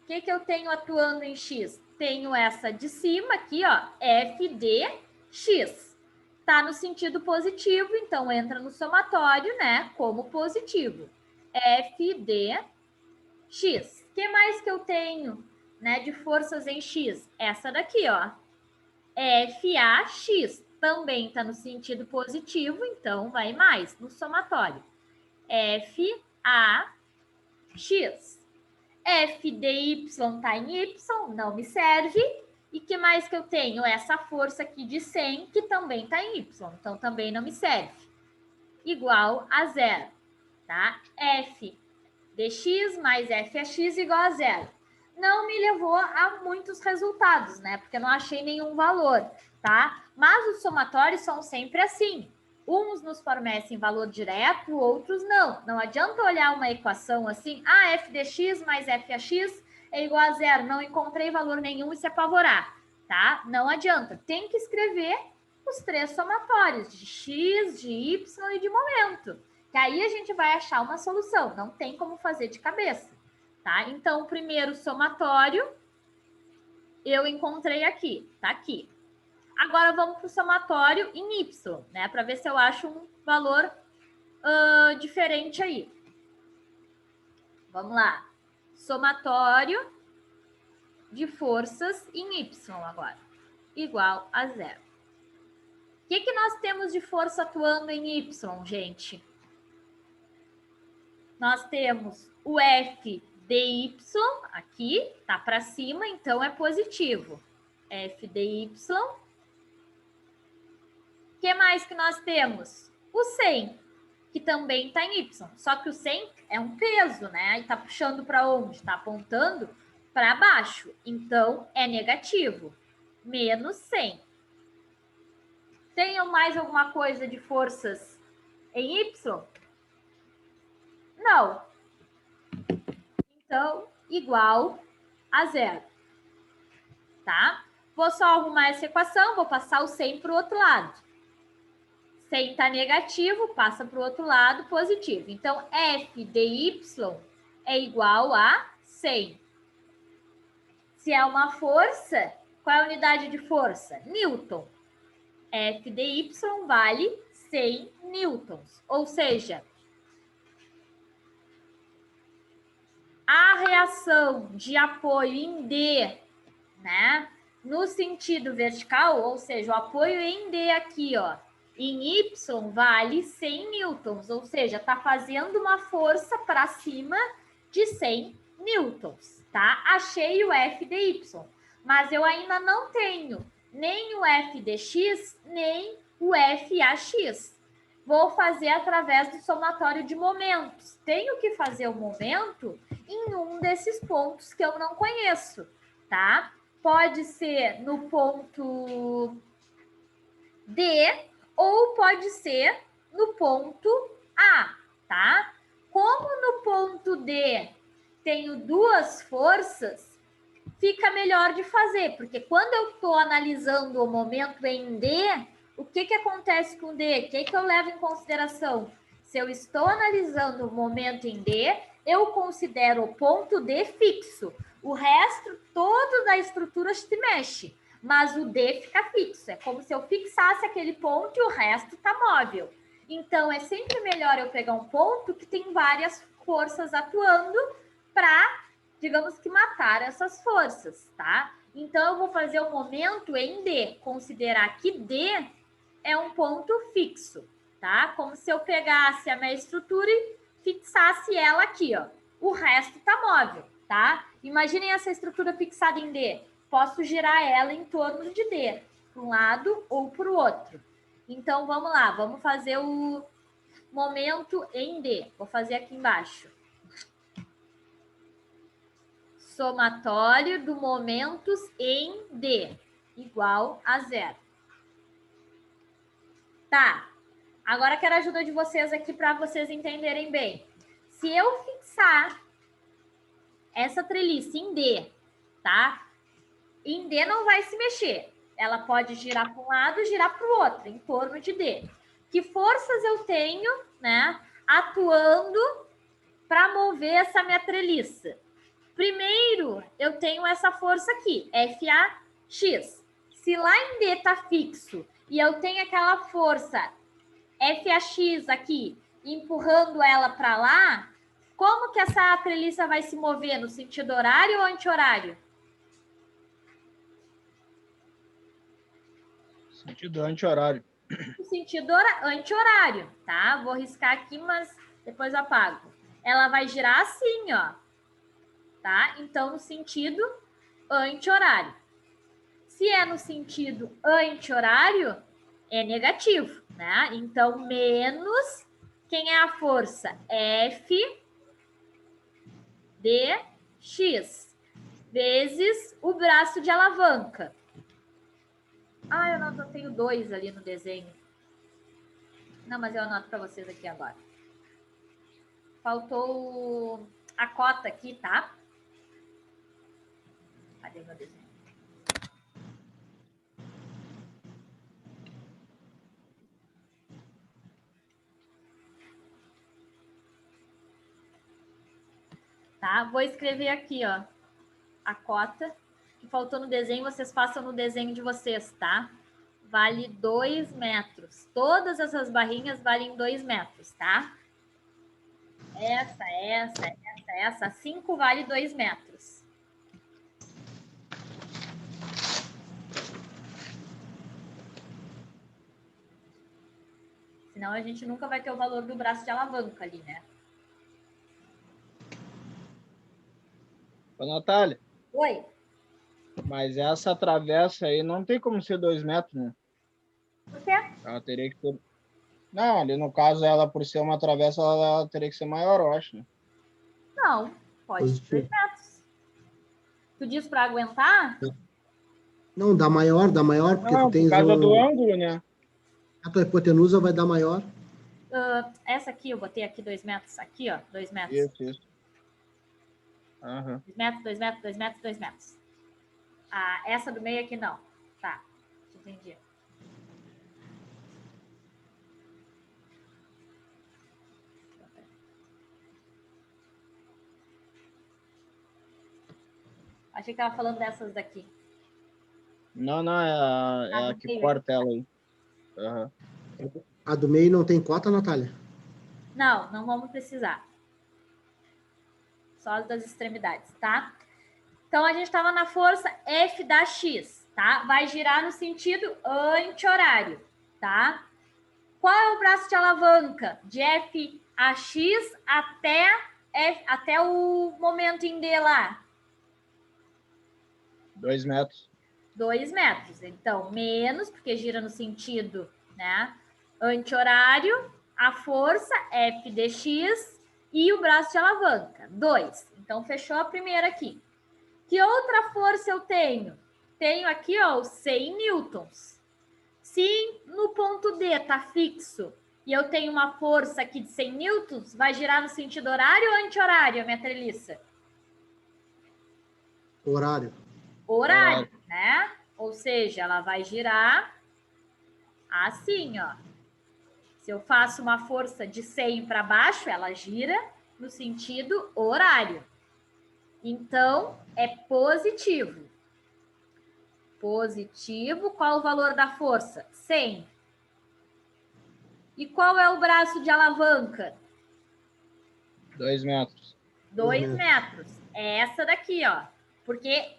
O que eu tenho atuando em X? Tenho essa de cima aqui, ó, FDX. Tá no sentido positivo, então entra no somatório, né, como positivo. FDX. O que mais que eu tenho, né, de forças em X? Essa daqui, ó. FAX. Também tá no sentido positivo, então vai mais no somatório. FAX. FDY tá em Y, não me serve. E que mais que eu tenho? Essa força aqui de 100, que também tá em Y, então também não me serve. Igual a zero, tá? F dx mais FAX igual a zero. Não me levou a muitos resultados, né? Porque eu não achei nenhum valor, tá? Mas os somatórios são sempre assim. Uns nos fornecem valor direto, outros não. Não adianta olhar uma equação assim, f dx mais FAX é igual a zero. Não encontrei valor nenhum e se apavorar, tá? Não adianta. Tem que escrever os três somatórios, de x, de y e de momento. Que aí a gente vai achar uma solução. Não tem como fazer de cabeça, tá? Então, o primeiro somatório eu encontrei aqui, tá aqui. Agora vamos para o somatório em Y, né? Para ver se eu acho um valor diferente aí. Vamos lá. Somatório de forças em Y agora. Igual a zero. O que nós temos de força atuando em Y, gente? Nós temos o F dy aqui, tá para cima, então é positivo. F dy. O que mais que nós temos? O 100, que também está em Y. Só que o 100 é um peso, né? E está puxando para onde? Está apontando para baixo. Então, é negativo. Menos 100. Tem mais alguma coisa de forças em Y? Não. Então, igual a zero. Tá? Vou só arrumar essa equação, vou passar o 100 para o outro lado. 100 está negativo, passa para o outro lado, positivo. Então, F dy é igual a 100. Se é uma força, qual é a unidade de força? Newton. F dy vale 100 newtons. Ou seja, a reação de apoio em D, né, no sentido vertical, ou seja, o apoio em D aqui, ó, em Y vale 100 newtons, ou seja, está fazendo uma força para cima de 100 newtons, tá? Achei o F dy, mas eu ainda não tenho nem o F dx, nem o FAX. Vou fazer através do somatório de momentos. Tenho que fazer o momento em um desses pontos que eu não conheço, tá? Pode ser no ponto D, ou pode ser no ponto A, tá? Como no ponto D tenho duas forças, fica melhor de fazer, porque quando eu estou analisando o momento em D, o que acontece com D? O que eu levo em consideração? Se eu estou analisando o momento em D, eu considero o ponto D fixo. O resto todo da estrutura se mexe, mas o D fica fixo. É como se eu fixasse aquele ponto e o resto está móvel. Então, é sempre melhor eu pegar um ponto que tem várias forças atuando para, digamos que, matar essas forças, tá? Então, eu vou fazer o momento em D, considerar que D é um ponto fixo, tá? Como se eu pegasse a minha estrutura e fixasse ela aqui, ó. O resto tá móvel, tá? Imaginem essa estrutura fixada em D. Posso girar ela em torno de D, para um lado ou para o outro. Então, vamos lá, vamos fazer o momento em D. Vou fazer aqui embaixo. Somatório do momentos em D, igual a zero. Tá, agora quero a ajuda de vocês aqui para vocês entenderem bem. Se eu fixar essa treliça em D tá? Em D não vai se mexer. Ela pode girar para um lado e girar para o outro, em torno de D. Que forças eu tenho, né, atuando para mover essa minha treliça? Primeiro, eu tenho essa força aqui, FAX. Se lá em D tá fixo e eu tenho aquela força FAX aqui, empurrando ela para lá, como que essa treliça vai se mover? No sentido horário ou anti-horário? Sentido anti-horário. No sentido anti-horário, tá? Vou riscar aqui, mas depois apago. Ela vai girar assim, ó. Tá? Então, no sentido anti-horário. Se é no sentido anti-horário, é negativo, né? Então, menos, quem é a força? F dx, vezes o braço de alavanca. Ah, eu não tenho 2 ali no desenho. Não, mas eu anoto para vocês aqui agora. Faltou a cota aqui, tá? Cadê meu desenho? Tá? Vou escrever aqui, ó, a cota que faltou no desenho, vocês façam no desenho de vocês, tá? Vale 2 metros. Todas essas barrinhas valem 2 metros, tá? Essa. 5 vale 2 metros. Senão a gente nunca vai ter o valor do braço de alavanca ali, né? Ô, Natália, Oi? mas essa travessa aí não tem como ser 2 metros, né? Por quê? Ela teria que ser... Não, ali no caso, ela por ser uma travessa, ela teria que ser maior, eu acho, né? Não, pode ser 2 metros. Tu diz para aguentar? Não, dá maior, porque Não, tu tens por causa do ângulo, né? a tua hipotenusa vai dar maior. Essa aqui, eu botei aqui 2 metros. Aqui, ó, 2 metros. Isso. Aham. 2 metros, 2 metros, 2 metros, 2 metros. Ah, essa do meio aqui não. Tá, entendi. Achei que tava falando dessas daqui. Não, é a que corta ela aí. Aham. A do meio não tem cota, Natália? Não, não vamos precisar. Só as das extremidades, tá? Então, a gente estava na força F da X, tá? Vai girar no sentido anti-horário, tá? Qual é o braço de alavanca? De F a X até o momento em D lá? 2 metros. 2 metros. Então, menos, porque gira no sentido, né, anti-horário, a força F dx e o braço de alavanca, 2. Então, fechou a primeira aqui. Que outra força eu tenho? Tenho aqui, ó, os 100 newtons. Se no ponto D tá fixo e eu tenho uma força aqui de 100 newtons, vai girar no sentido horário ou anti-horário a minha treliça? Horário. Horário, né? Ou seja, ela vai girar assim, ó. Se eu faço uma força de 100 para baixo, ela gira no sentido horário. Então, é positivo. Positivo, qual o valor da força? 100. E qual é o braço de alavanca? 2 metros. 2 metros. É essa daqui, ó. Porque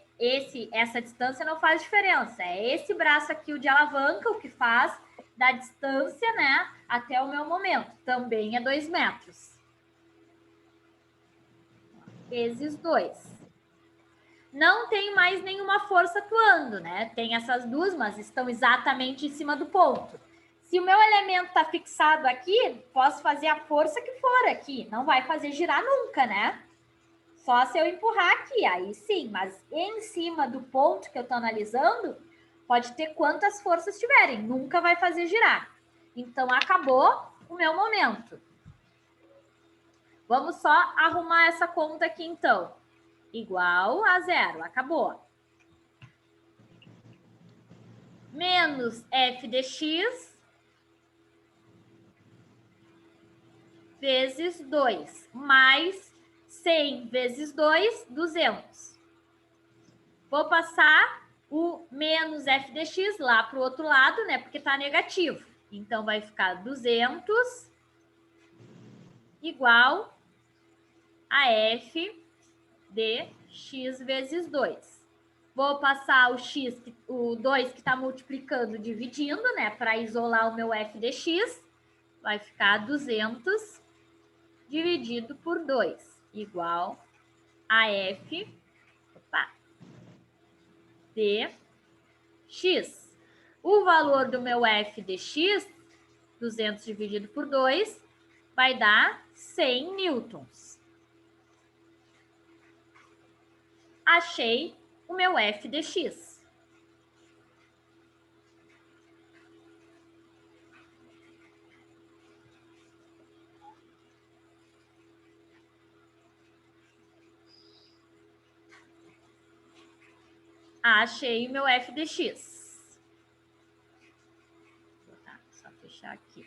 essa distância não faz diferença. É esse braço aqui, o de alavanca, o que faz da distância, né, até o meu momento. Também é 2 metros. Vezes 2. Não tem mais nenhuma força atuando, né? Tem essas duas, mas estão exatamente em cima do ponto. Se o meu elemento está fixado aqui, posso fazer a força que for aqui. Não vai fazer girar nunca, né? Só se eu empurrar aqui, aí sim. Mas em cima do ponto que eu estou analisando, pode ter quantas forças tiverem. Nunca vai fazer girar. Então, acabou o meu momento. Vamos só arrumar essa conta aqui, então. igual a 0. Acabou. Menos f de x vezes 2, mais 100 vezes 2, 200. Vou passar o menos f de x lá para o outro lado, né? Porque está negativo. Então, vai ficar 200 igual a f de x vezes 2. Vou passar o x, o 2 que está multiplicando, dividindo, né? Para isolar o meu f de x. Vai ficar 200 dividido por 2, igual a f de x. O valor do meu f de x, 200 dividido por 2, vai dar 100 newtons. Achei o meu f de x. Achei o meu f de x. Só fechar aqui.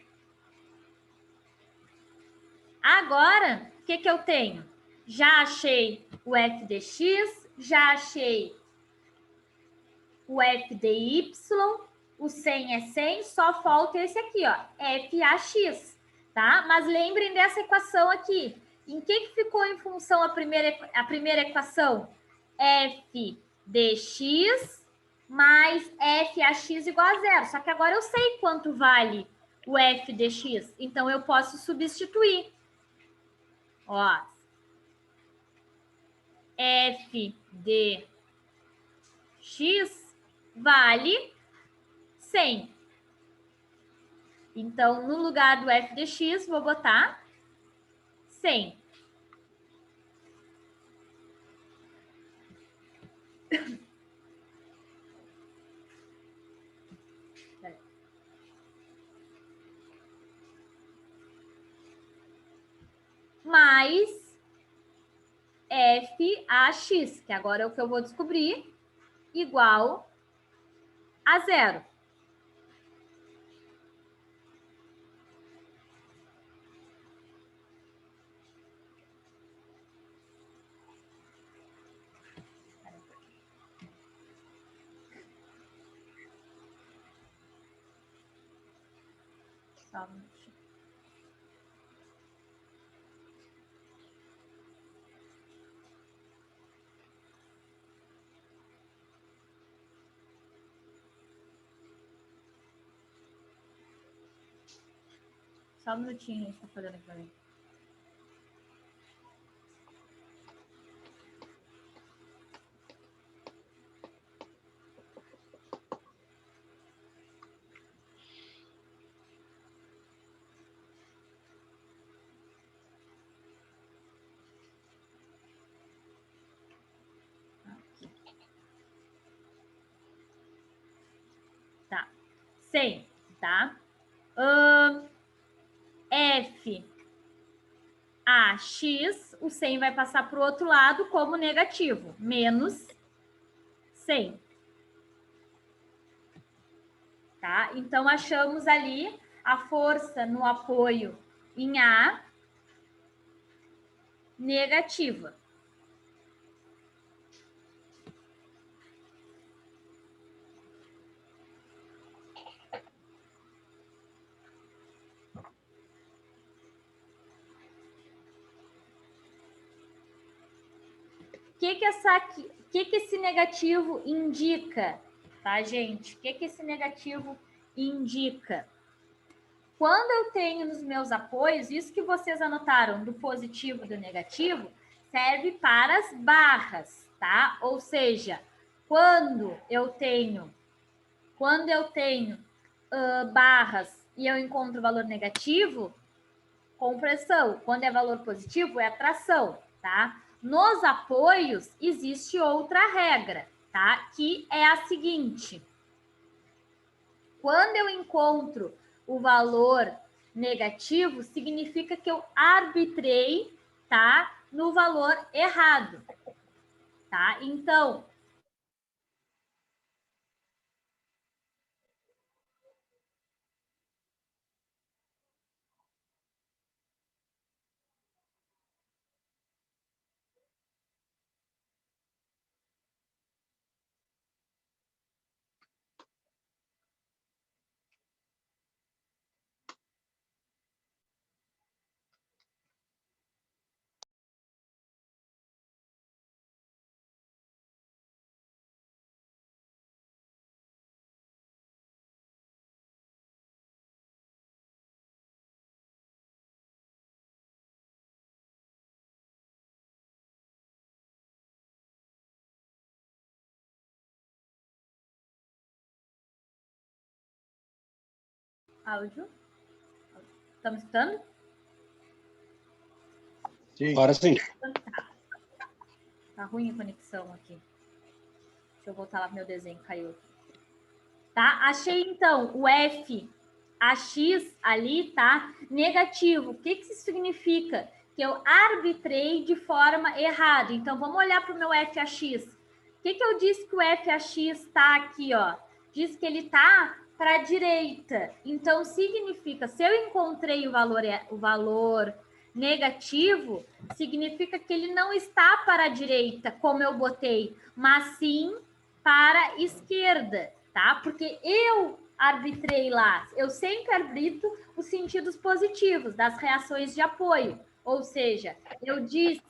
Agora, o que eu tenho? Já achei o f de x, já achei o f de y, o 100 é 100, só falta esse aqui, ó, f(a)x, tá? Mas lembrem dessa equação aqui. Em que ficou em função a primeira equação? F de x mais f(a)x igual a 0. Só que agora eu sei quanto vale o f de x, então eu posso substituir. Ó, f de x vale 100. Então, no lugar do f de x, vou botar 100. Mais f(a)x, que agora é o que eu vou descobrir, igual a 0. Só um minutinho. Só um minutinho, a gente tá fazendo aqui pra mim. Tá. 100, tá? f(a)x, o 100 vai passar para o outro lado como negativo, menos 100. Tá? Então, achamos ali a força no apoio em A negativa. O que esse negativo indica, tá, gente? O que esse negativo indica? Quando eu tenho nos meus apoios, isso que vocês anotaram do positivo e do negativo, serve para as barras, tá? Ou seja, quando eu tenho barras e eu encontro valor negativo, compressão. Quando é valor positivo, é tração, tá? Nos apoios, existe outra regra, tá? Que é a seguinte. Quando eu encontro o valor negativo, significa que eu arbitrei, tá? No valor errado. tá? Então, áudio. Tá me escutando? Sim. Agora sim. Tá ruim a conexão aqui. Deixa eu voltar lá pro meu desenho, caiu. Tá? Achei, então, o F, AX ali, tá? Negativo. O que isso significa? Que eu arbitrei de forma errada. Então, vamos olhar para o meu FAX. O que eu disse que o FAX está aqui, ó? Diz que ele está para a direita. Então, significa, se eu encontrei o valor negativo, significa que ele não está para a direita, como eu botei, mas sim para a esquerda, tá? Porque eu arbitrei lá. Eu sempre arbitro os sentidos positivos das reações de apoio. Ou seja, eu disse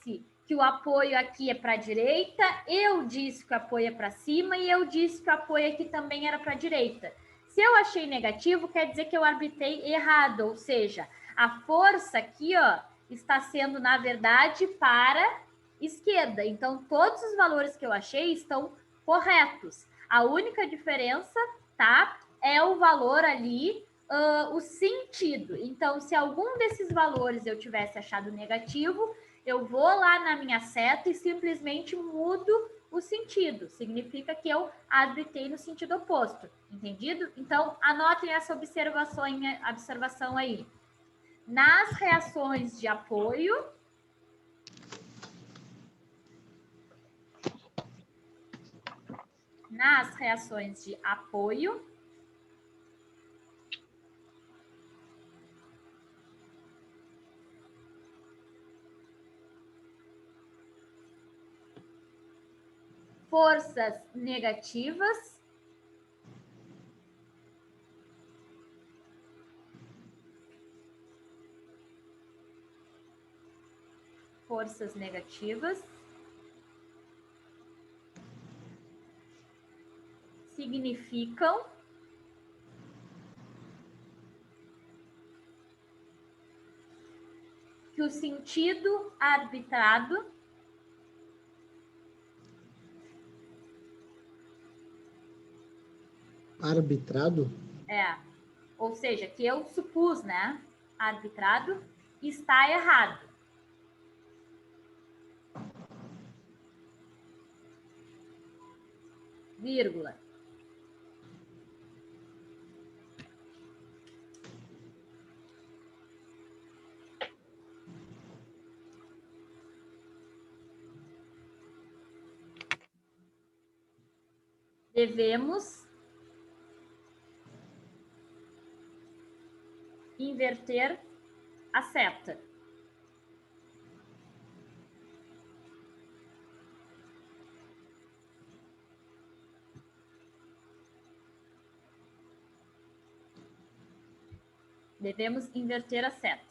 que o apoio aqui é para a direita, eu disse que o apoio é para cima e eu disse que o apoio aqui também era para a direita. Se eu achei negativo, quer dizer que eu arbitrei errado, ou seja, a força aqui, ó, está sendo, na verdade, para esquerda. Então, todos os valores que eu achei estão corretos. A única diferença, tá, é o valor ali, o sentido. Então, se algum desses valores eu tivesse achado negativo, eu vou lá na minha seta e simplesmente mudo o sentido. Significa que eu arbitrei no sentido oposto. Entendido? Então, anotem essa observação aí. Nas reações de apoio, forças negativas significam que o sentido arbitrado ou seja, que eu supus, né, arbitrado, está errado. Vírgula. Devemos inverter a seta. Devemos inverter a seta.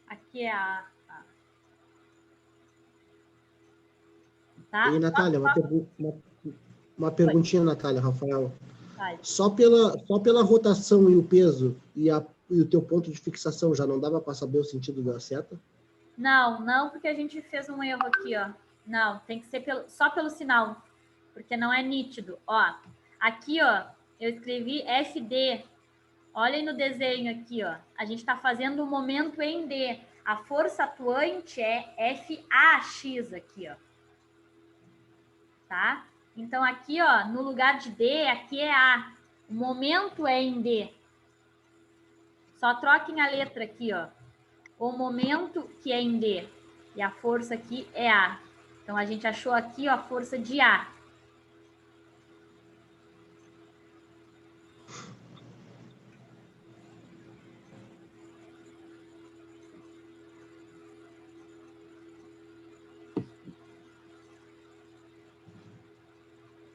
Aqui é a... Tá? E, Natália, uma perguntinha, Natália, Rafael. Só pela rotação e o peso e o teu ponto de fixação, já não dava para saber o sentido da seta? Não, porque a gente fez um erro aqui, ó. Não, tem que ser só pelo sinal, porque não é nítido. Ó, aqui, ó, eu escrevi FD. Olhem no desenho aqui, ó. A gente está fazendo um momento em D. A força atuante é FAX aqui, ó. Tá? Então, aqui, ó, no lugar de D, aqui é A. O momento é em D. Só troquem a letra aqui, ó. O momento que é em D e a força aqui é A. Então, a gente achou aqui, ó, a força de A.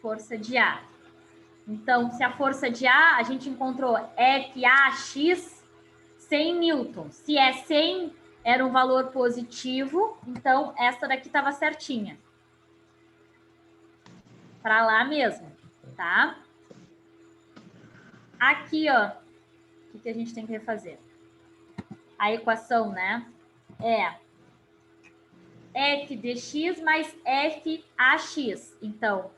Força de A. Então, se a força de A, a gente encontrou FAX 100 newtons. Se é 100, era um valor positivo, então essa daqui estava certinha. Para lá mesmo, tá? Aqui, ó, o que a gente tem que refazer? A equação, né? É f dx mais fax. Então,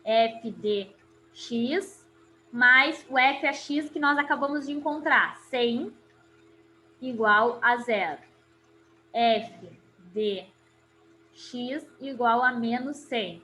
f dx mais o fax que nós acabamos de encontrar, 100 igual a 0. F dx igual a menos 100.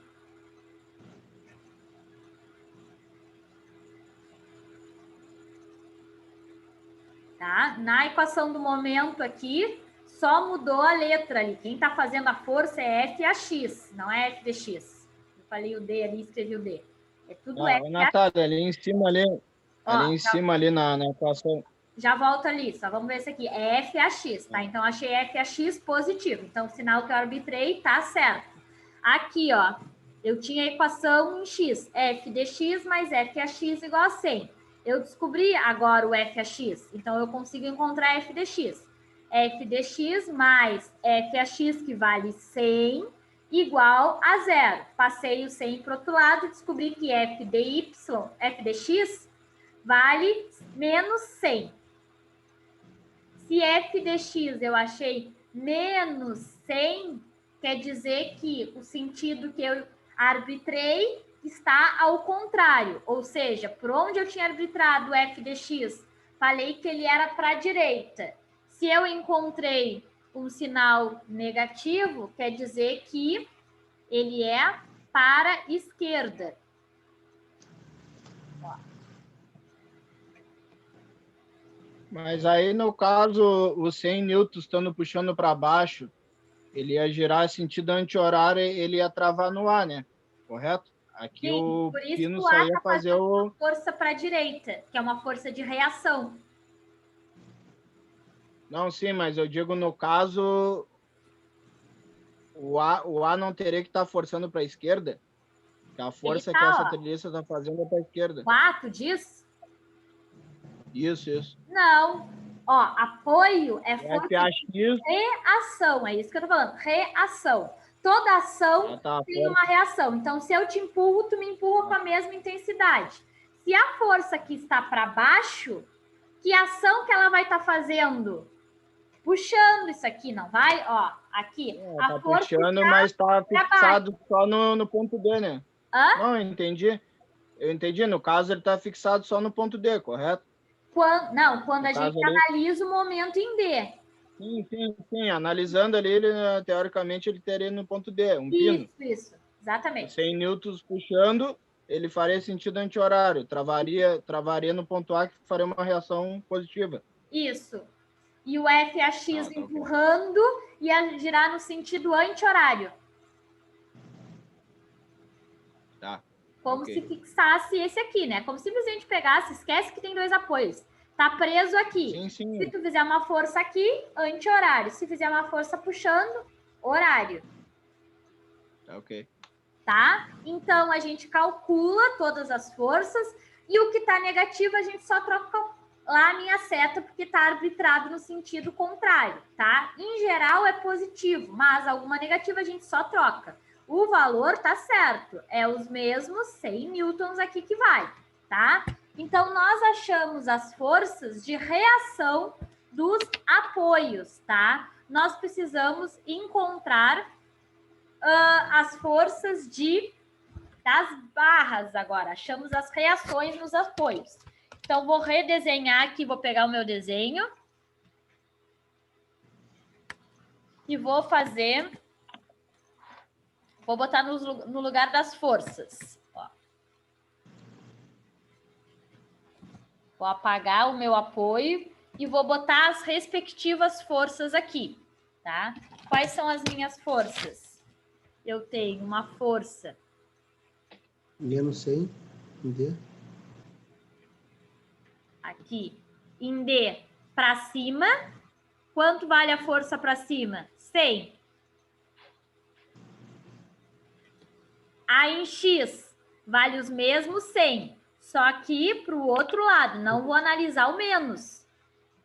Tá? Na equação do momento aqui, só mudou a letra ali. Quem está fazendo a força é FAX, não é F dx. Eu falei o D ali, escrevi o D. É tudo FAX. Natália, ali em cima ali na equação. Já volto ali, só vamos ver esse aqui. É FAX, tá? Então, achei FAX positivo. Então, o sinal que eu arbitrei tá certo. Aqui, ó, eu tinha a equação em X. F dx mais FAX igual a 100. Eu descobri agora o FAX, então eu consigo encontrar F dx. F dx mais FAX, que vale 100, igual a 0. Passei o 100 para o outro lado e descobri que F dx, vale menos 100. Se F dx eu achei menos 100, quer dizer que o sentido que eu arbitrei está ao contrário, ou seja, por onde eu tinha arbitrado o f dx, falei que ele era para a direita. Se eu encontrei um sinal negativo, quer dizer que ele é para a esquerda. Mas aí, no caso, os 100 newtons estando puxando para baixo, ele ia girar sentido anti-horário, ele ia travar no ar, né? Correto? Aqui. Sim, o pino só ia fazer uma força para a direita, que é uma força de reação. Não, sim, mas eu digo no caso, o A não teria que estar forçando para a esquerda? Que a força que essa treliça está fazendo é para a esquerda. 4 diz? Isso. Não. Ó, apoio é força de reação. É isso que eu tô falando. Reação. Toda ação tem uma reação. Então, se eu te empurro, tu me empurra com a mesma intensidade. Se a força que está para baixo, que ação que ela vai estar fazendo? Puxando isso aqui, não vai? Ó, aqui. A tá força puxando, mas está fixado só no ponto D, né? Hã? Não, eu entendi. No caso, ele está fixado só no ponto D, correto? Quando a gente analisa o momento em D. Sim. Analisando ali, ele, teoricamente, ele teria no ponto D, um pino. Isso. Exatamente. 100 newtons puxando, ele faria sentido anti-horário. Travaria no ponto A, que faria uma reação positiva. Isso. E o FAX empurrando ia girar no sentido anti-horário. Tá. Como se fixasse esse aqui, né? Como simplesmente pegasse, esquece que tem 2 apoios. Tá preso aqui. Sim. Se tu fizer uma força aqui, anti-horário. Se fizer uma força puxando, horário. Ok. Tá? Então, a gente calcula todas as forças e o que tá negativo, a gente só troca lá a minha seta, porque tá arbitrado no sentido contrário, tá? Em geral, é positivo, mas alguma negativa a gente só troca. O valor tá certo, é os mesmos 100 newtons aqui que vai, tá? Então, nós achamos as forças de reação dos apoios, tá? Nós precisamos encontrar as forças das barras agora. Achamos as reações nos apoios. Então, vou redesenhar aqui, vou pegar o meu desenho e vou botar no lugar das forças. Ó. Vou apagar o meu apoio e vou botar as respectivas forças aqui, tá? Quais são as minhas forças? Eu tenho uma força... Menos 100 em D. Aqui, em D, para cima. Quanto vale a força para cima? 100. A em X, vale os mesmos 100. Só que para o outro lado, não vou analisar o menos.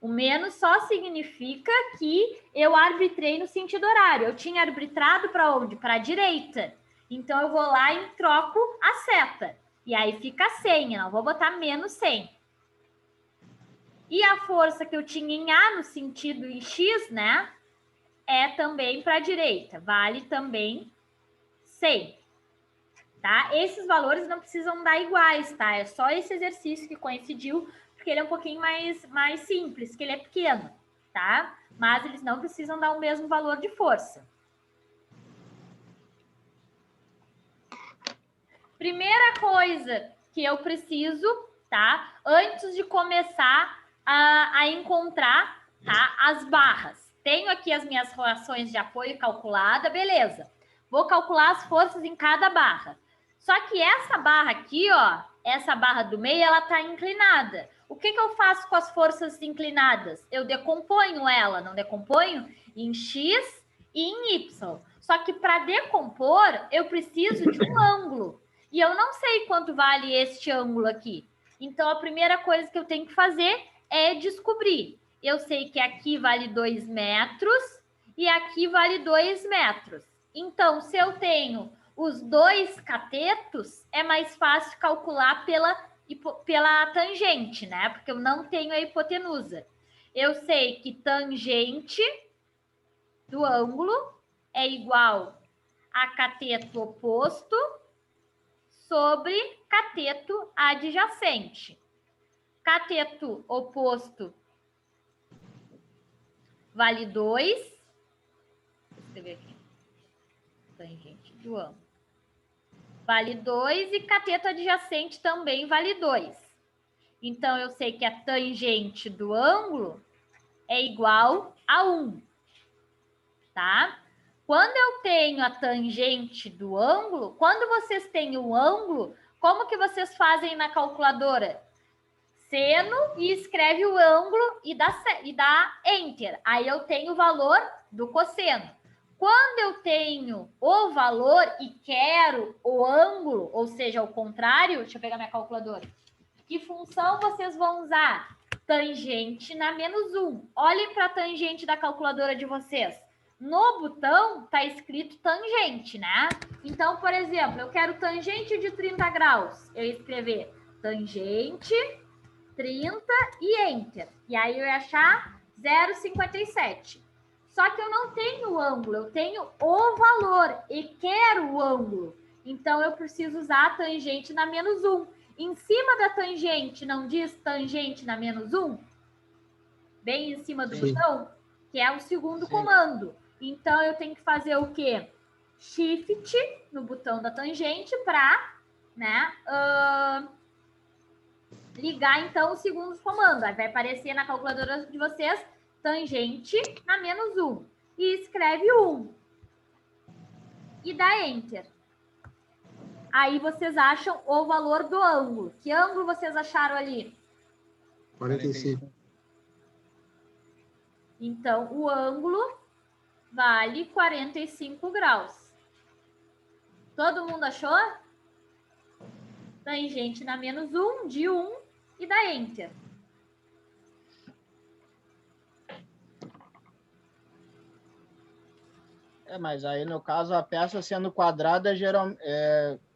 O menos só significa que eu arbitrei no sentido horário. Eu tinha arbitrado para onde? Para a direita. Então, eu vou lá e troco a seta. E aí fica 100, eu não vou botar menos 100. E a força que eu tinha em A, no sentido em X, né? É também para a direita. Vale também 100. Tá? Esses valores não precisam dar iguais, tá? É só esse exercício que coincidiu, porque ele é um pouquinho mais simples, que ele é pequeno, tá? Mas eles não precisam dar o mesmo valor de força. Primeira coisa que eu preciso, tá? Antes de começar a encontrar, tá? As barras. Tenho aqui as minhas relações de apoio calculada, beleza. Vou calcular as forças em cada barra. Só que essa barra aqui, ó, essa barra do meio, ela tá inclinada. O que eu faço com as forças inclinadas? Eu decomponho ela, não decomponho? Em X e em Y. Só que para decompor, eu preciso de um ângulo. E eu não sei quanto vale este ângulo aqui. Então, a primeira coisa que eu tenho que fazer é descobrir. Eu sei que aqui vale 2 metros e aqui vale 2 metros. Então, se eu tenho os dois catetos, é mais fácil calcular pela tangente, né? Porque eu não tenho a hipotenusa. Eu sei que tangente do ângulo é igual a cateto oposto sobre cateto adjacente. Cateto oposto vale 2. Vou escrever aqui. Tangente do ângulo. Vale 2 e cateto adjacente também vale 2. Então, eu sei que a tangente do ângulo é igual a 1. Tá? Quando eu tenho a tangente do ângulo, quando vocês têm o ângulo, como que vocês fazem na calculadora? Seno e escreve o ângulo e dá Enter. Aí eu tenho o valor do cosseno. Quando eu tenho o valor e quero o ângulo, ou seja, o contrário, deixa eu pegar minha calculadora. Que função vocês vão usar? Tangente na menos 1. Olhem para a tangente da calculadora de vocês. No botão está escrito tangente, né? Então, por exemplo, eu quero tangente de 30 graus. Eu ia escrever tangente 30 e Enter. E aí eu ia achar 0,57. Só que eu não tenho o ângulo, eu tenho o valor e quero o ângulo. Então, eu preciso usar a tangente na menos 1. Em cima da tangente, não diz tangente na menos 1? Bem em cima do botão, que é o segundo comando. Então, eu tenho que fazer o quê? Shift no botão da tangente para, né, ligar, então, o segundo comando. Aí vai aparecer na calculadora de vocês tangente na menos 1. E escreve 1. E dá Enter. Aí vocês acham o valor do ângulo. Que ângulo vocês acharam ali? 45. Então, o ângulo vale 45 graus. Todo mundo achou? Tangente na menos 1, de 1, e dá Enter. Mas aí, no caso, a peça sendo quadrada,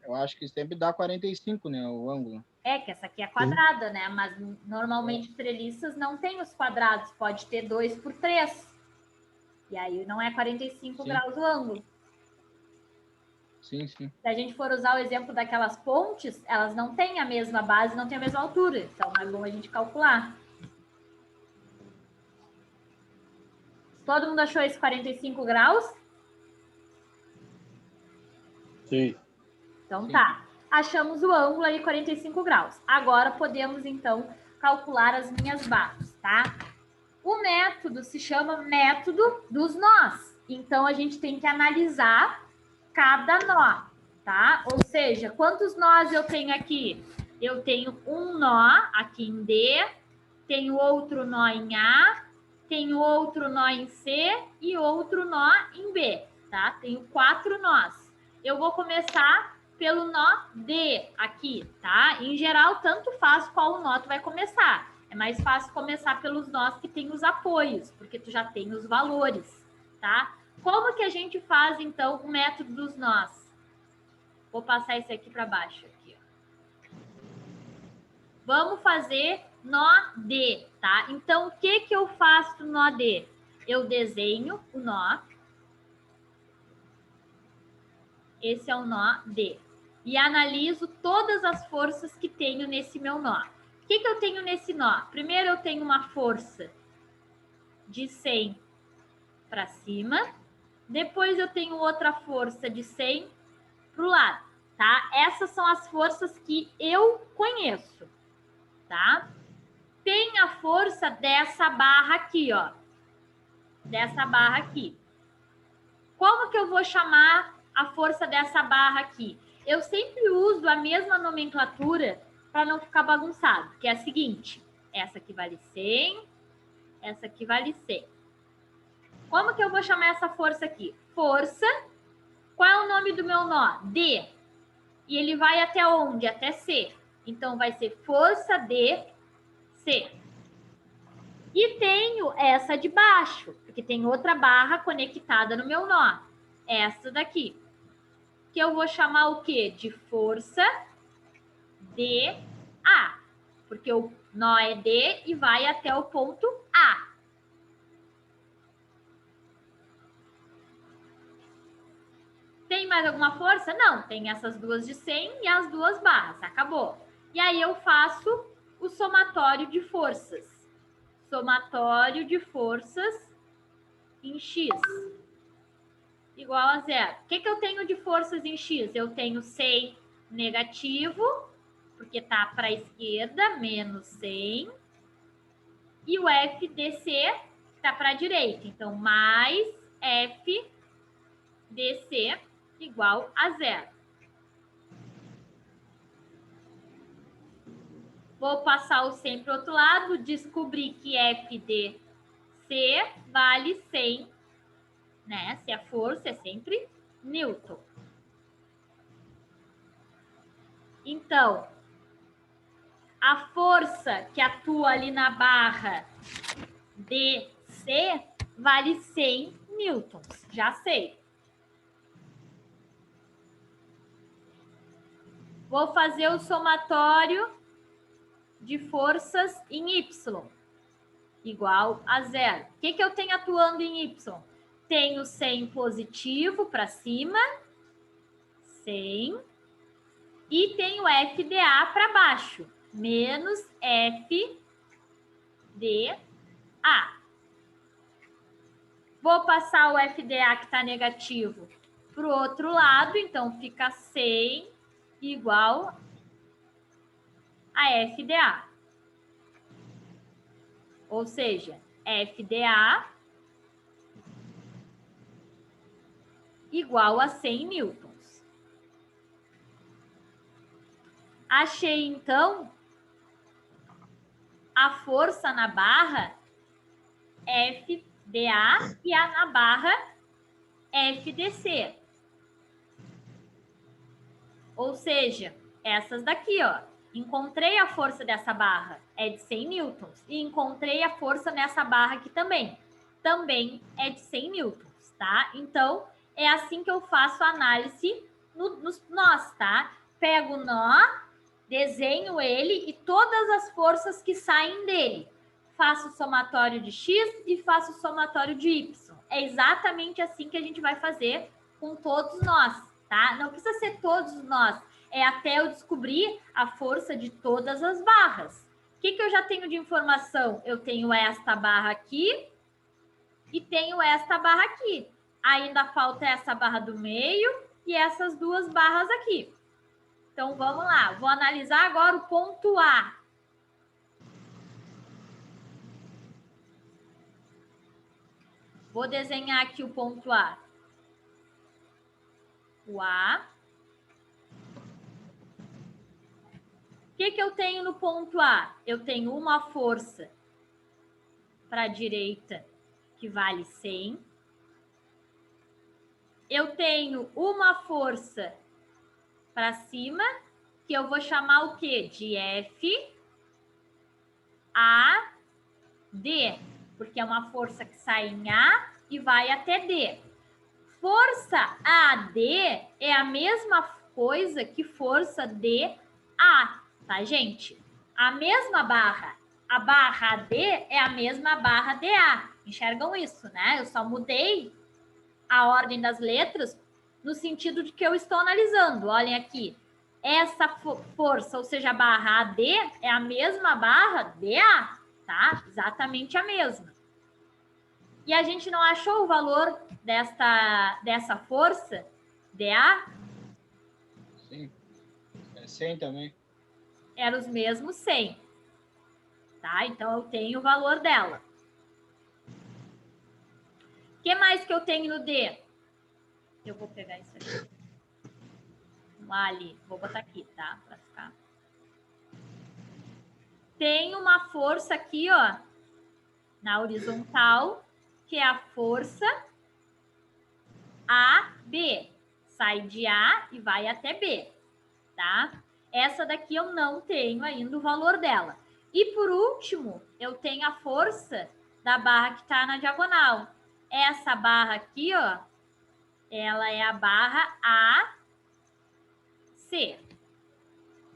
eu acho que sempre dá 45, né? O ângulo. É, que essa aqui é quadrada, né? Mas normalmente treliças não tem os quadrados, pode ter 2 por 3. E aí não é 45 graus o ângulo. Sim. Se a gente for usar o exemplo daquelas pontes, elas não têm a mesma base, não têm a mesma altura. Então é bom a gente calcular. Todo mundo achou esse 45 graus? Sim. Então tá. Achamos o ângulo aí, 45 graus. Agora podemos, então, calcular as minhas barras, tá? O método se chama método dos nós. Então, a gente tem que analisar cada nó, tá? Ou seja, quantos nós eu tenho aqui? Eu tenho um nó aqui em D, tenho outro nó em A, tenho outro nó em C e outro nó em B, tá? Tenho 4 nós. Eu vou começar pelo nó D aqui, tá? Em geral, tanto faz qual nó tu vai começar. É mais fácil começar pelos nós que tem os apoios, porque tu já tem os valores, tá? Como que a gente faz, então, o método dos nós? Vou passar esse aqui para baixo. Aqui, ó. Vamos fazer nó D, tá? Então, o que que eu faço no nó D? Eu desenho o nó. Esse é o nó D. E analiso todas as forças que tenho nesse meu nó. O que que eu tenho nesse nó? Primeiro, eu tenho uma força de 100 para cima. Depois, eu tenho outra força de 100 para o lado, tá? Essas são as forças que eu conheço, tá? Tem a força dessa barra aqui, ó. Dessa barra aqui. Como que eu vou chamar a força dessa barra aqui? Eu sempre uso a mesma nomenclatura para não ficar bagunçado, que é a seguinte. Essa aqui vale 100, essa aqui vale 100. Como que eu vou chamar essa força aqui? Força. Qual é o nome do meu nó? D. E ele vai até onde? Até C. Então, vai ser força D, C. E tenho essa de baixo, porque tem outra barra conectada no meu nó. Essa daqui. Que eu vou chamar o quê? De força D, A. Porque o nó é D e vai até o ponto A. Tem mais alguma força? Não, tem essas duas de 100 e as duas barras. Acabou. E aí eu faço o somatório de forças. Somatório de forças em X igual a 0. O que que eu tenho de forças em X? Eu tenho 100 negativo, porque tá para a esquerda, menos 100. E o FDC está para a direita. Então, mais FDC igual a 0. Vou passar o 100 para o outro lado, descobri que FDC vale 100, né? Se a força é sempre Newton. Então, a força que atua ali na barra DC vale 100 newtons. Já sei. Vou fazer o somatório de forças em Y igual a 0. O que que eu tenho atuando em Y? Tenho 100 positivo para cima, 100, e tenho FDA para baixo, menos FDA. Vou passar o FDA que está negativo para o outro lado, então fica 100 igual a FDA. Ou seja, FDA igual a 100 newtons. Achei, então, a força na barra FDA e a na barra FDC. Ou seja, essas daqui, ó. Encontrei a força dessa barra, é de 100 newtons. E encontrei a força nessa barra aqui também. Também é de 100 newtons, tá? Então, é assim que eu faço a análise nos nós, tá? Pego o nó, desenho ele e todas as forças que saem dele. Faço o somatório de X e faço o somatório de Y. É exatamente assim que a gente vai fazer com todos nós, tá? Não precisa ser todos nós. É até eu descobrir a força de todas as barras. O que que eu já tenho de informação? Eu tenho esta barra aqui e tenho esta barra aqui. Ainda falta essa barra do meio e essas duas barras aqui. Então, vamos lá. Vou analisar agora o ponto A. Vou desenhar aqui o ponto A. O A. O que eu tenho no ponto A? Eu tenho uma força para a direita que vale 100. Eu tenho uma força para cima, que eu vou chamar o quê? De F, A, D, porque é uma força que sai em A e vai até D. Força AD é a mesma coisa que força DA, tá, gente? A mesma barra. A barra AD é a mesma barra DA. Enxergam isso, né? Eu só mudei a ordem das letras no sentido de que eu estou analisando. Olhem aqui. Essa força, ou seja, a barra AD, é a mesma barra DA, tá? Exatamente a mesma. E a gente não achou o valor dessa força DA? Sim. É 100 também. Era os mesmos 100. Tá? Então, eu tenho o valor dela. O que mais que eu tenho no D? Eu vou pegar isso aqui. Ali. Vou botar aqui, tá? Para ficar. Tem uma força aqui, ó, na horizontal, que é a força AB. Sai de A e vai até B, tá? Essa daqui eu não tenho ainda o valor dela. E por último, eu tenho a força da barra que está na diagonal. Essa barra aqui, ó, ela é a barra AC,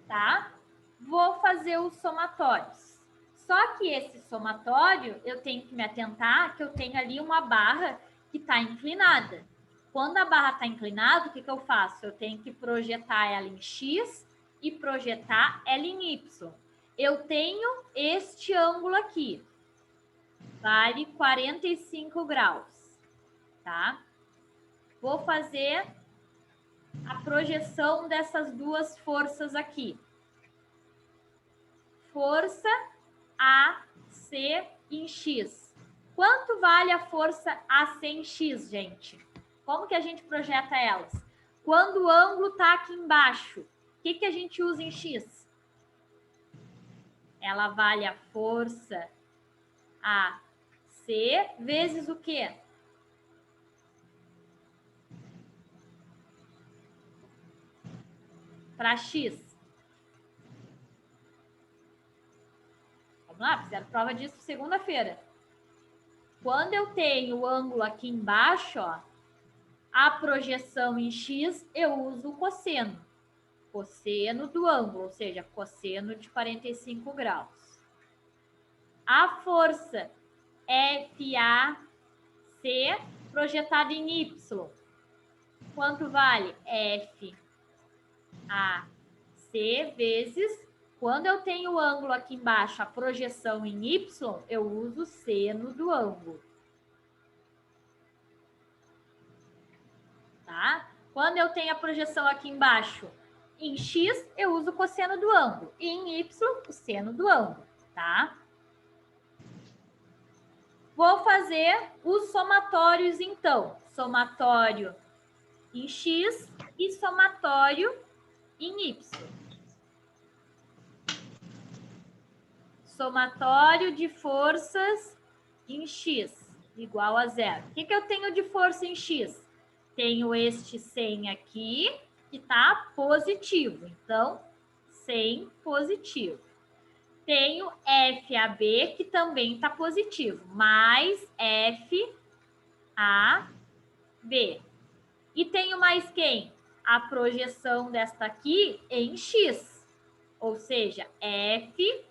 tá? Vou fazer os somatórios. Só que esse somatório, eu tenho que me atentar que eu tenho ali uma barra que está inclinada. Quando a barra está inclinada, o que eu faço? Eu tenho que projetar ela em X e projetar ela em Y. Eu tenho este ângulo aqui. Vale 45 graus, tá? Vou fazer a projeção dessas duas forças aqui. Força AC em X. Quanto vale a força AC em X, gente? Como que a gente projeta elas? Quando o ângulo está aqui embaixo, o que a gente usa em X? Ela vale a força AC vezes o quê? Para X. Vamos lá, fizeram prova disso segunda-feira. Quando eu tenho o ângulo aqui embaixo, ó, a projeção em X, eu uso o cosseno. Cosseno do ângulo, ou seja, cosseno de 45 graus. A força FAC projetada em Y. Quanto vale? FAC vezes... Quando eu tenho o ângulo aqui embaixo, a projeção em Y, eu uso o seno do ângulo. Tá? Quando eu tenho a projeção aqui embaixo em X, eu uso o cosseno do ângulo. E em Y, o seno do ângulo. Tá? Vou fazer os somatórios, então. Somatório em X e somatório em Y. Somatório de forças em X igual a 0. O que eu tenho de força em X? Tenho este 100 aqui, que está positivo. Então, 100 positivo. Tenho FAB, que também está positivo, mais FAB. E tenho mais quem? A projeção desta aqui em X. Ou seja, FAC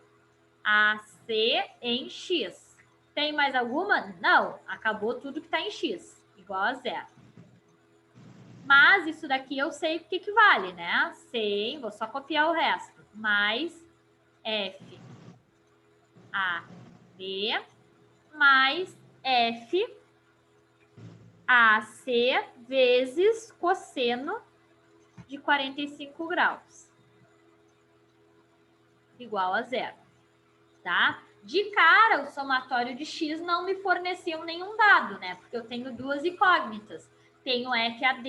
em X. Tem mais alguma? Não. Acabou tudo que está em X. Igual a 0. Mas isso daqui eu sei o que vale, né? 100, vou só copiar o resto. Mais FAB mais FAC vezes cosseno de 45 graus. Igual a 0. Tá? De cara, o somatório de x não me forneceu nenhum dado, né? Porque eu tenho duas incógnitas. Tenho FAD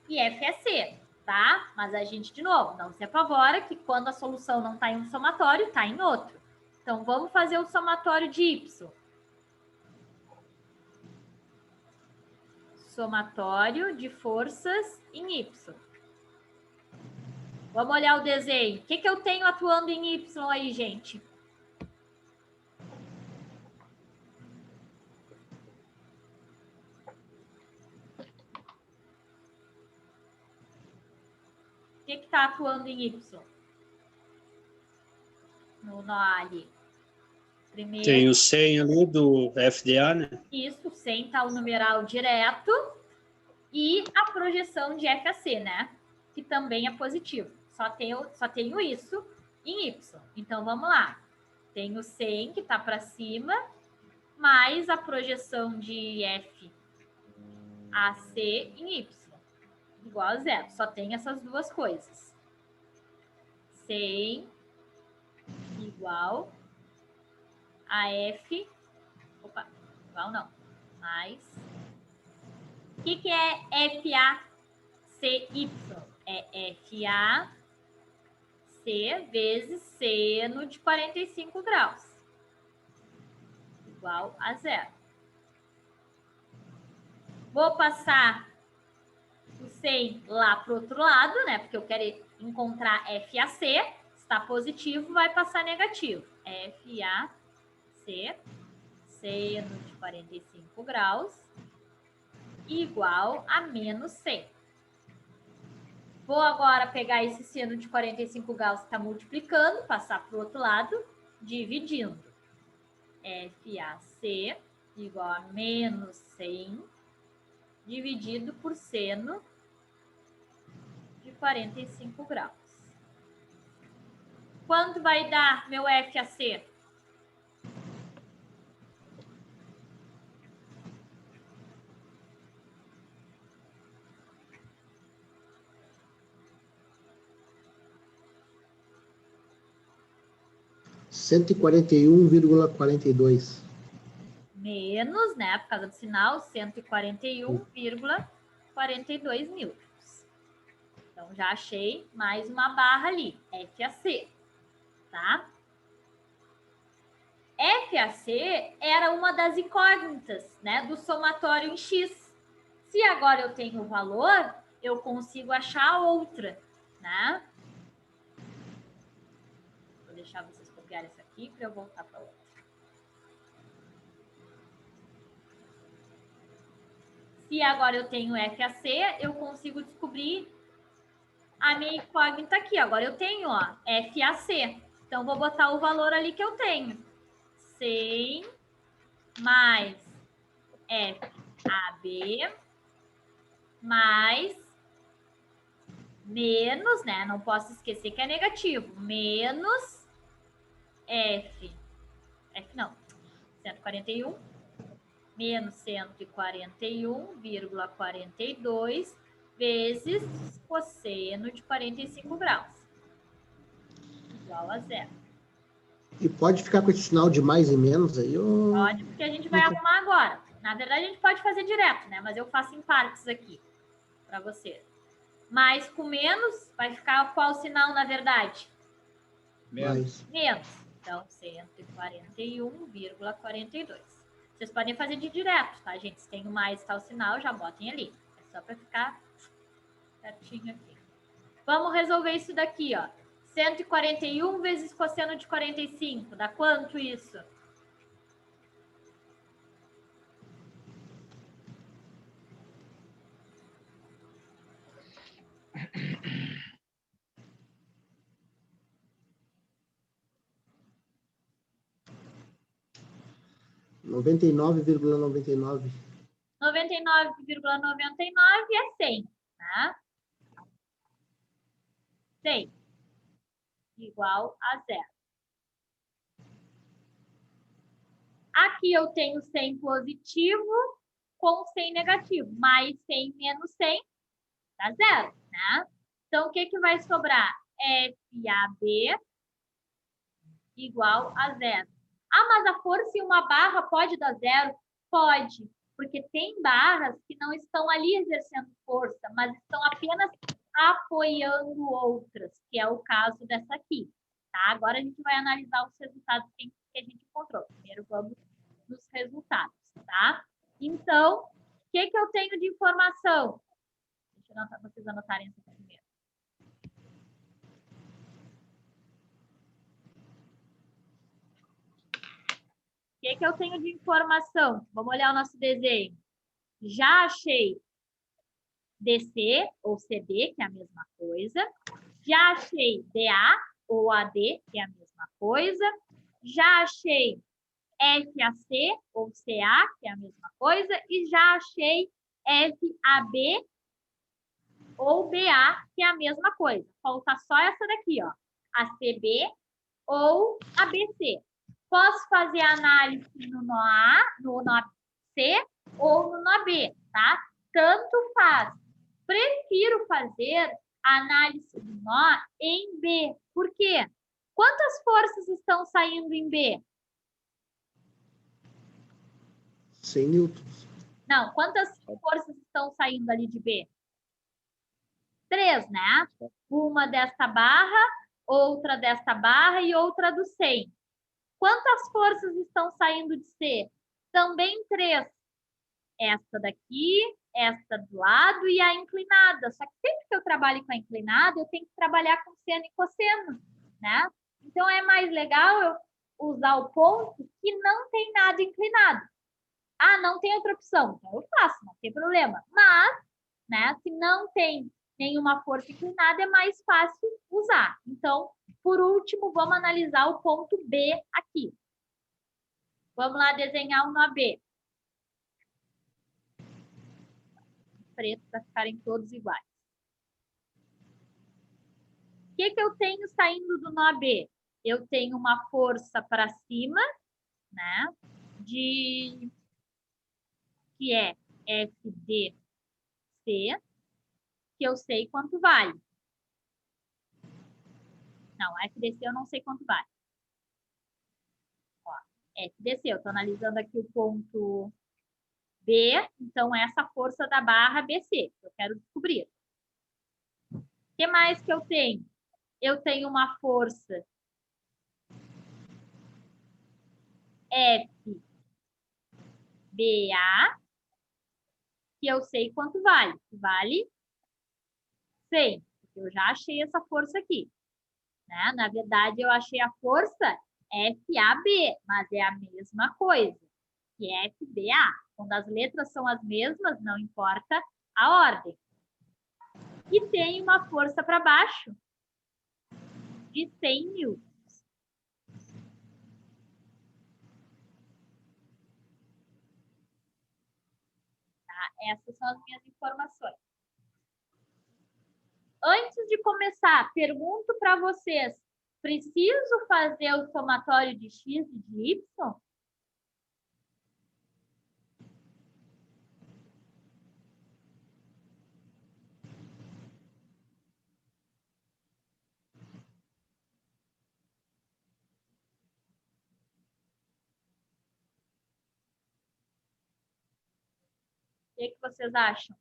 e FAC, tá? Mas a gente, de novo, não se apavora que quando a solução não está em um somatório, está em outro. Então, vamos fazer o somatório de Y. Somatório de forças em Y. Vamos olhar o desenho. O que eu tenho atuando em Y aí, gente? O que está atuando em Y? No nó ali. Primeiro. Tem o 100 ali do FDA, né? Isso, 100 está o numeral direto. E a projeção de FAC, né? Que também é positivo. Só tenho isso em Y. Então, vamos lá. Tenho 100, que está para cima, mais a projeção de FAC em Y. Igual a zero. Só tem essas duas coisas. 100 igual a F... Opa, igual não. Mais... O que é FACY? É FAC vezes seno de 45 graus. Igual a zero. Vou passar o 100 lá para o outro lado, né? Porque eu quero encontrar FAC. Se está positivo, vai passar negativo. FAC, seno de 45 graus, igual a menos 100. Vou agora pegar esse seno de 45 graus que está multiplicando, passar para o outro lado, dividindo. FAC igual a menos 100, dividido por seno de 45 graus. Quanto vai dar meu FAC? Cento e 141,42. Menos, né? Por causa do sinal, 141,42 newtons. Então, já achei mais uma barra ali, FAC, tá? FAC era uma das incógnitas, né, do somatório em X. Se agora eu tenho o valor, eu consigo achar outra, né? Vou deixar vocês copiarem isso aqui para eu voltar para outra. Se agora eu tenho FAC, eu consigo descobrir a minha incógnita aqui. Agora eu tenho, ó, FAC. Então, vou botar o valor ali que eu tenho. 100 mais FAB mais menos, né? Não posso esquecer que é negativo. Menos F não, 141 menos 141,42 vezes cosseno de 45 graus. Igual a zero. E pode ficar com esse sinal de mais e menos aí? Ou... Pode, porque a gente vai arrumar agora. Na verdade, a gente pode fazer direto, né? Mas eu faço em partes aqui para você. Mais com menos, vai ficar qual sinal, na verdade? Menos. Menos. Então, 141,42. Vocês podem fazer de direto, tá, gente? Se tem o mais tal sinal, já botem ali. É só para ficar certinho aqui. Vamos resolver isso daqui, ó. 141 vezes cosseno de 45. Dá quanto isso? (99,99). 99,99 é 100, tá? 100 igual a zero. Aqui eu tenho 100 positivo com 100 negativo. Mais 100 menos 100 dá zero, né? Então, o que vai sobrar? FAB igual a zero. Ah, mas a força em uma barra pode dar 0? Pode, porque tem barras que não estão ali exercendo força, mas estão apenas apoiando outras, que é o caso dessa aqui. Tá? Agora a gente vai analisar os resultados que a gente encontrou. Primeiro vamos nos resultados, tá? Então, o que eu tenho de informação? Deixa eu anotar, vocês anotarem isso primeiro. O que eu tenho de informação? Vamos olhar o nosso desenho. Já achei DC ou CD, que é a mesma coisa. Já achei DA ou AD, que é a mesma coisa. Já achei FAC ou CA, que é a mesma coisa. E já achei FAB ou BA, que é a mesma coisa. Falta só essa daqui, ó. ACB ou ABC. Posso fazer análise no nó A, no nó C ou no nó B, tá? Tanto faz. Prefiro fazer a análise do nó em B. Por quê? Quantas forças estão saindo em B? 100 newtons. Não, quantas forças estão saindo ali de B? 3, né? Uma desta barra, outra desta barra e outra do 100. Quantas forças estão saindo de C? Também 3. Esta daqui, esta do lado e a inclinada. Só que sempre que eu trabalho com a inclinada, eu tenho que trabalhar com seno e cosseno, né? Então, é mais legal eu usar o ponto que não tem nada inclinado. Ah, não tem outra opção. Então, eu faço, não tem problema. Mas, né, se não tem nenhuma força inclinada, é mais fácil usar. Então, por último, vamos analisar o ponto B aqui. Vamos lá desenhar o nó B. Preto para ficarem todos iguais. O que eu tenho saindo do nó B? Eu tenho uma força para cima, né? Que é FDC, que eu sei quanto vale. Não, FDC eu não sei quanto vale. Ó, FDC, eu estou analisando aqui o ponto B, então essa força da barra BC, que eu quero descobrir. O que mais que eu tenho? Eu tenho uma força FBA, que eu sei quanto vale. Vale 100, porque eu já achei essa força aqui. Né? Na verdade, eu achei a força FAB, mas é a mesma coisa que FBA. Quando as letras são as mesmas, não importa a ordem. E tem uma força para baixo de 100 newtons. Tá? Essas são as minhas informações. Antes de começar, pergunto para vocês, preciso fazer o somatório de x e de y? O que vocês acham?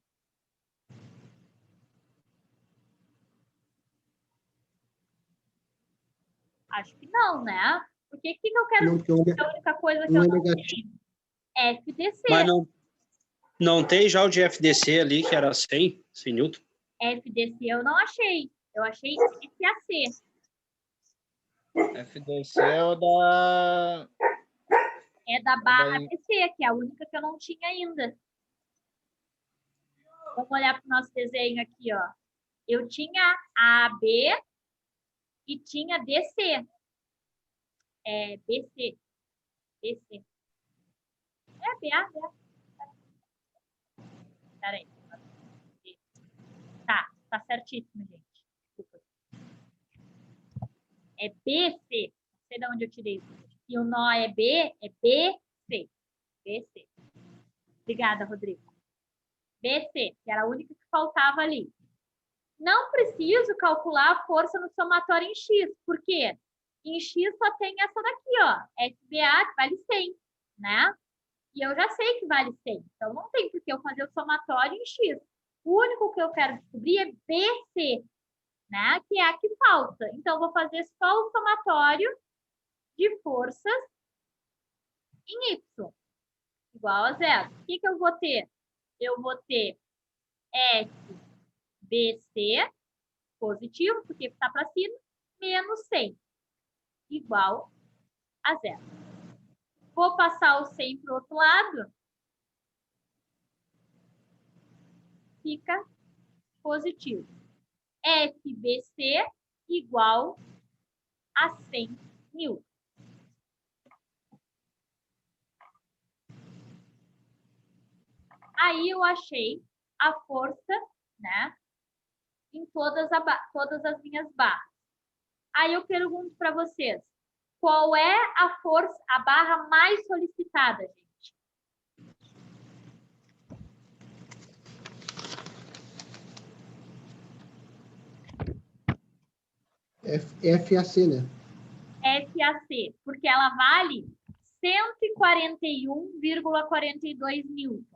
Acho que não, né? Porque o que eu quero Não, dizer? A única coisa que eu não tenho é FDC. Mas não tem já o de FDC ali, que era 100 newton? FDC eu não achei. Eu achei FAC. FDC é o da... É da barra BC, que é a única que eu não tinha ainda. Vamos olhar para o nosso desenho aqui, ó. Eu tinha AB e tinha DC. É BC. BC. É BA, BA. Peraí. Tá certíssimo, gente. Desculpa. É BC. Não sei de onde eu tirei isso. E o nó é B, é BC. BC. Obrigada, Rodrigo. BC, que era a única que faltava ali. Não preciso calcular a força no somatório em X. Por quê? Em X só tem essa daqui, ó, FBA, que vale 100, né? E eu já sei que vale 100, então não tem por que eu fazer o somatório em X. O único que eu quero descobrir é BC, né? Que é a que falta. Então, eu vou fazer só o somatório de forças em Y, igual a zero. O que eu vou ter? Eu vou ter SBC, positivo, porque está para cima, menos 100, igual a zero. Vou passar o 100 para o outro lado, fica positivo. FBC igual a 100 mil. Aí eu achei a força, né, em todas as minhas barras. Aí eu pergunto para vocês, qual é a força, a barra mais solicitada, gente? FAC, né? FAC, porque ela vale 141,42 newtons,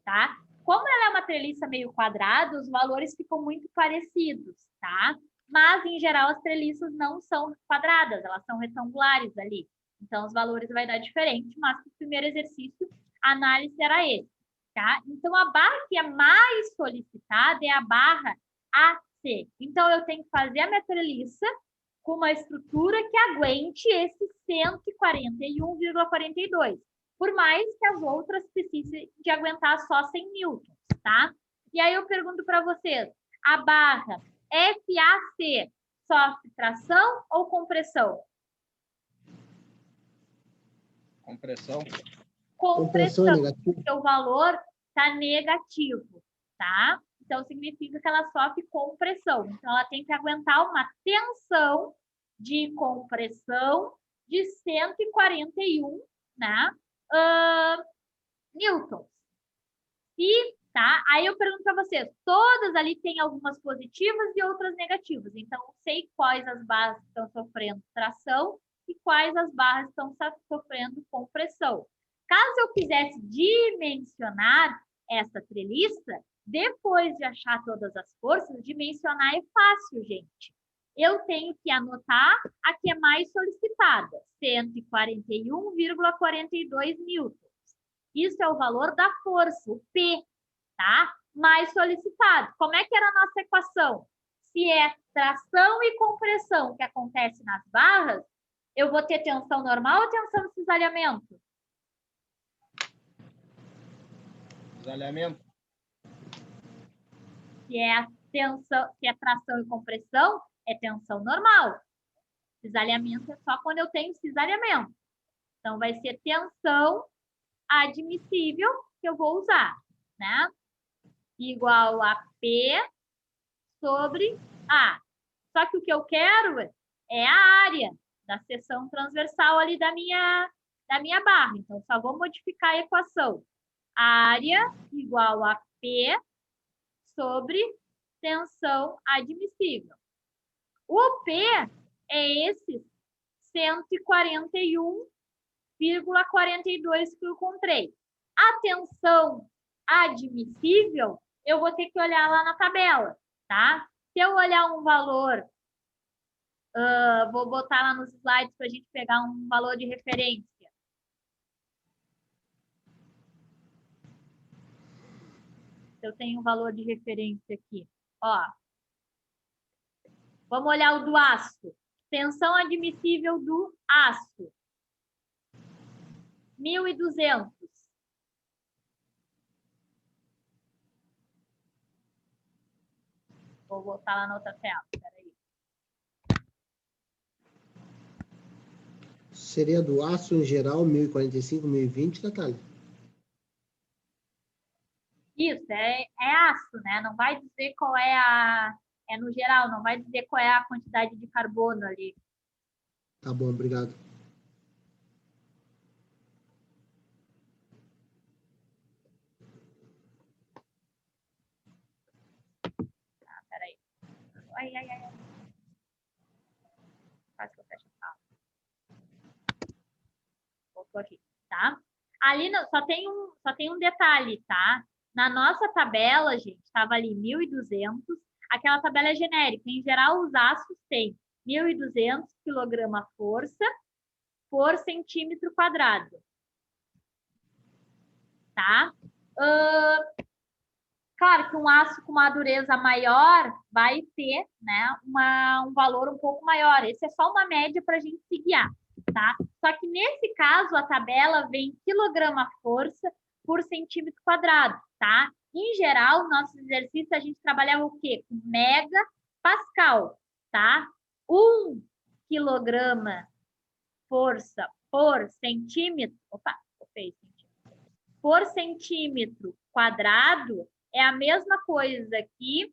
tá? Como ela é uma treliça meio quadrada, os valores ficam muito parecidos, tá? Mas, em geral, as treliças não são quadradas, elas são retangulares ali. Então, os valores vai dar diferente, mas no primeiro exercício, a análise era esse, tá? Então, a barra que é mais solicitada é a barra AC. Então, eu tenho que fazer a minha treliça com uma estrutura que aguente esse 141,42, por mais que as outras precisem de aguentar só 100 newtons, tá? E aí eu pergunto para vocês, a barra FAC sofre tração ou compressão? Compressão. Compressão é negativo. Porque o valor está negativo, tá? Então, significa que ela sofre compressão. Então, ela tem que aguentar uma tensão de compressão de 141, né, newtons. E, tá? Aí eu pergunto para vocês, todas ali têm algumas positivas e outras negativas. Então, eu sei quais as barras estão sofrendo tração e quais as barras estão sofrendo compressão. Caso eu quisesse dimensionar essa treliça, depois de achar todas as forças, dimensionar é fácil, gente. Eu tenho que anotar a que é mais solicitada, 141,42 newtons. Isso é o valor da força, o P, tá? Mais solicitado. Como é que era a nossa equação? Se é tração e compressão que acontece nas barras, eu vou ter tensão normal ou tensão de cisalhamento? Cisalhamento. Se é tração e compressão, é tensão normal. Cisalhamento é só quando eu tenho cisalhamento. Então, vai ser tensão admissível que eu vou usar, né? Igual a P sobre A. Só que o que eu quero é a área da seção transversal ali da minha barra. Então, só vou modificar a equação. Área igual a P sobre tensão admissível. O P é esse 141,42 que eu encontrei. A tensão admissível, eu vou ter que olhar lá na tabela, tá? Se eu olhar um valor, vou botar lá nos slides para a gente pegar um valor de referência. Eu tenho um valor de referência aqui. Ó, vamos olhar o do aço. Tensão admissível do aço. 1.200. Vou voltar lá na outra tela. Peraí. Seria do aço em geral, 1045, 1020, Natália? Isso, é aço, né? Não vai dizer qual é a... É no geral, não vai dizer qual é a quantidade de carbono ali. Tá bom, obrigado. Peraí. Ai. Quase que eu fecho a sala. aqui, tá? Ali só tem um detalhe, tá? Na nossa tabela, gente, estava ali 1.200. Aquela tabela é genérica. Em geral, os aços têm 1.200 kg-força por centímetro quadrado. Tá? Claro que um aço com uma dureza maior vai ter, né, um valor um pouco maior. Esse é só uma média para a gente se guiar, tá? Só que nesse caso, a tabela vem quilograma-força por centímetro quadrado, tá? Em geral, no nosso exercício, a gente trabalhava o quê? Com megapascal, tá? 1 quilograma força por centímetro, por centímetro quadrado é a mesma coisa que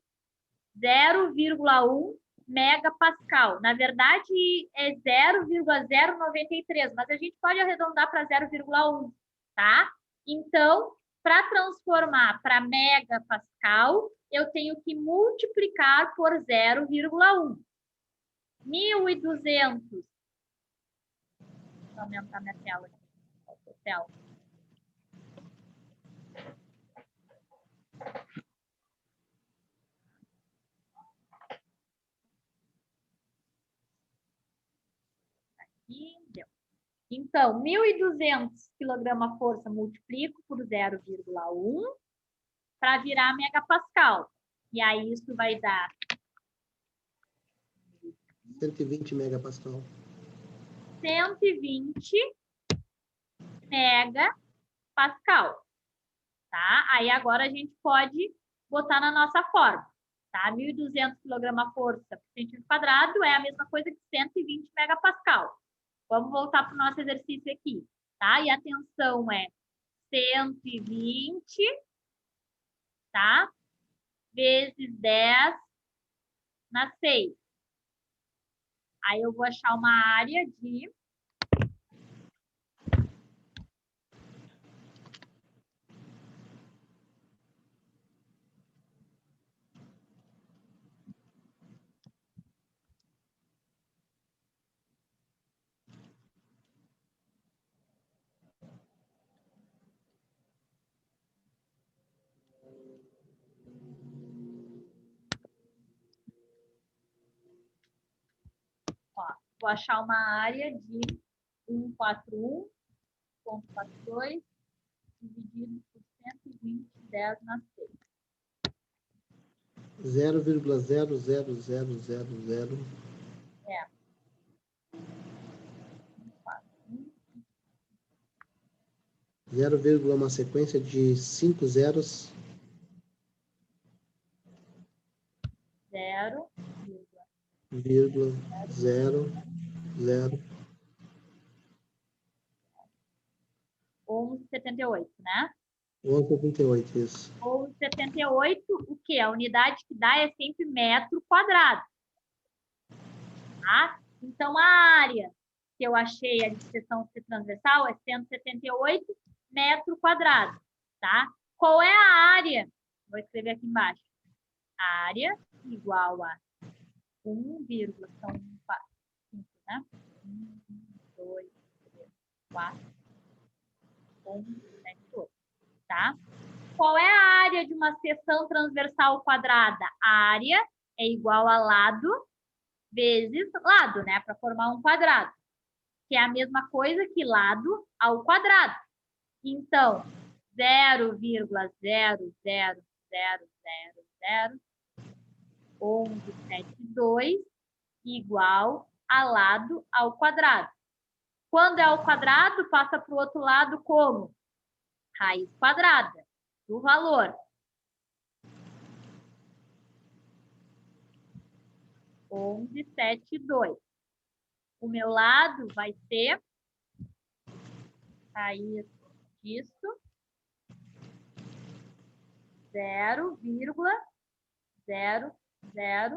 0,1 megapascal. Na verdade, é 0,093, mas a gente pode arredondar para 0,1, tá? Então, para transformar para megapascal, eu tenho que multiplicar por 0,1. 1.200. Vou aumentar minha tela aqui. Deu. Então, 1.200 kg-força multiplico por 0,1 para virar megapascal. E aí isso vai dar 120 megapascal. 120 megapascal. Tá? Aí agora a gente pode botar na nossa forma. Tá? 1.200 kg-força por centímetro quadrado é a mesma coisa que 120 megapascal. Vamos voltar para o nosso exercício aqui, tá? E a tensão é 120, tá? Vezes 10 na 6. Aí eu vou achar uma área de... Vou achar uma área de 141,42 dividido por 120, 10 na 6. 0,00000. É. 0, uma sequência de 5 zeros. 0,000. 11,78, né? 11,38, isso. 11,78, o que? A unidade que dá é sempre metro quadrado. Tá? Então, a área que eu achei a de seção transversal é 178 metro quadrado. Tá? Qual é a área? Vou escrever aqui embaixo. Área igual a 1, são 4, 5, né? 1, 2, 3, 4, 1, 7, 8. Tá? Qual é a área de uma seção transversal quadrada? A área é igual a lado vezes lado, né? Para formar um quadrado. Que é a mesma coisa que lado ao quadrado. Então, 0,000001172 igual a lado ao quadrado. Quando é ao quadrado, passa para o outro lado como? Raiz quadrada do valor. 1172. O meu lado vai ser raiz disso 0,00108.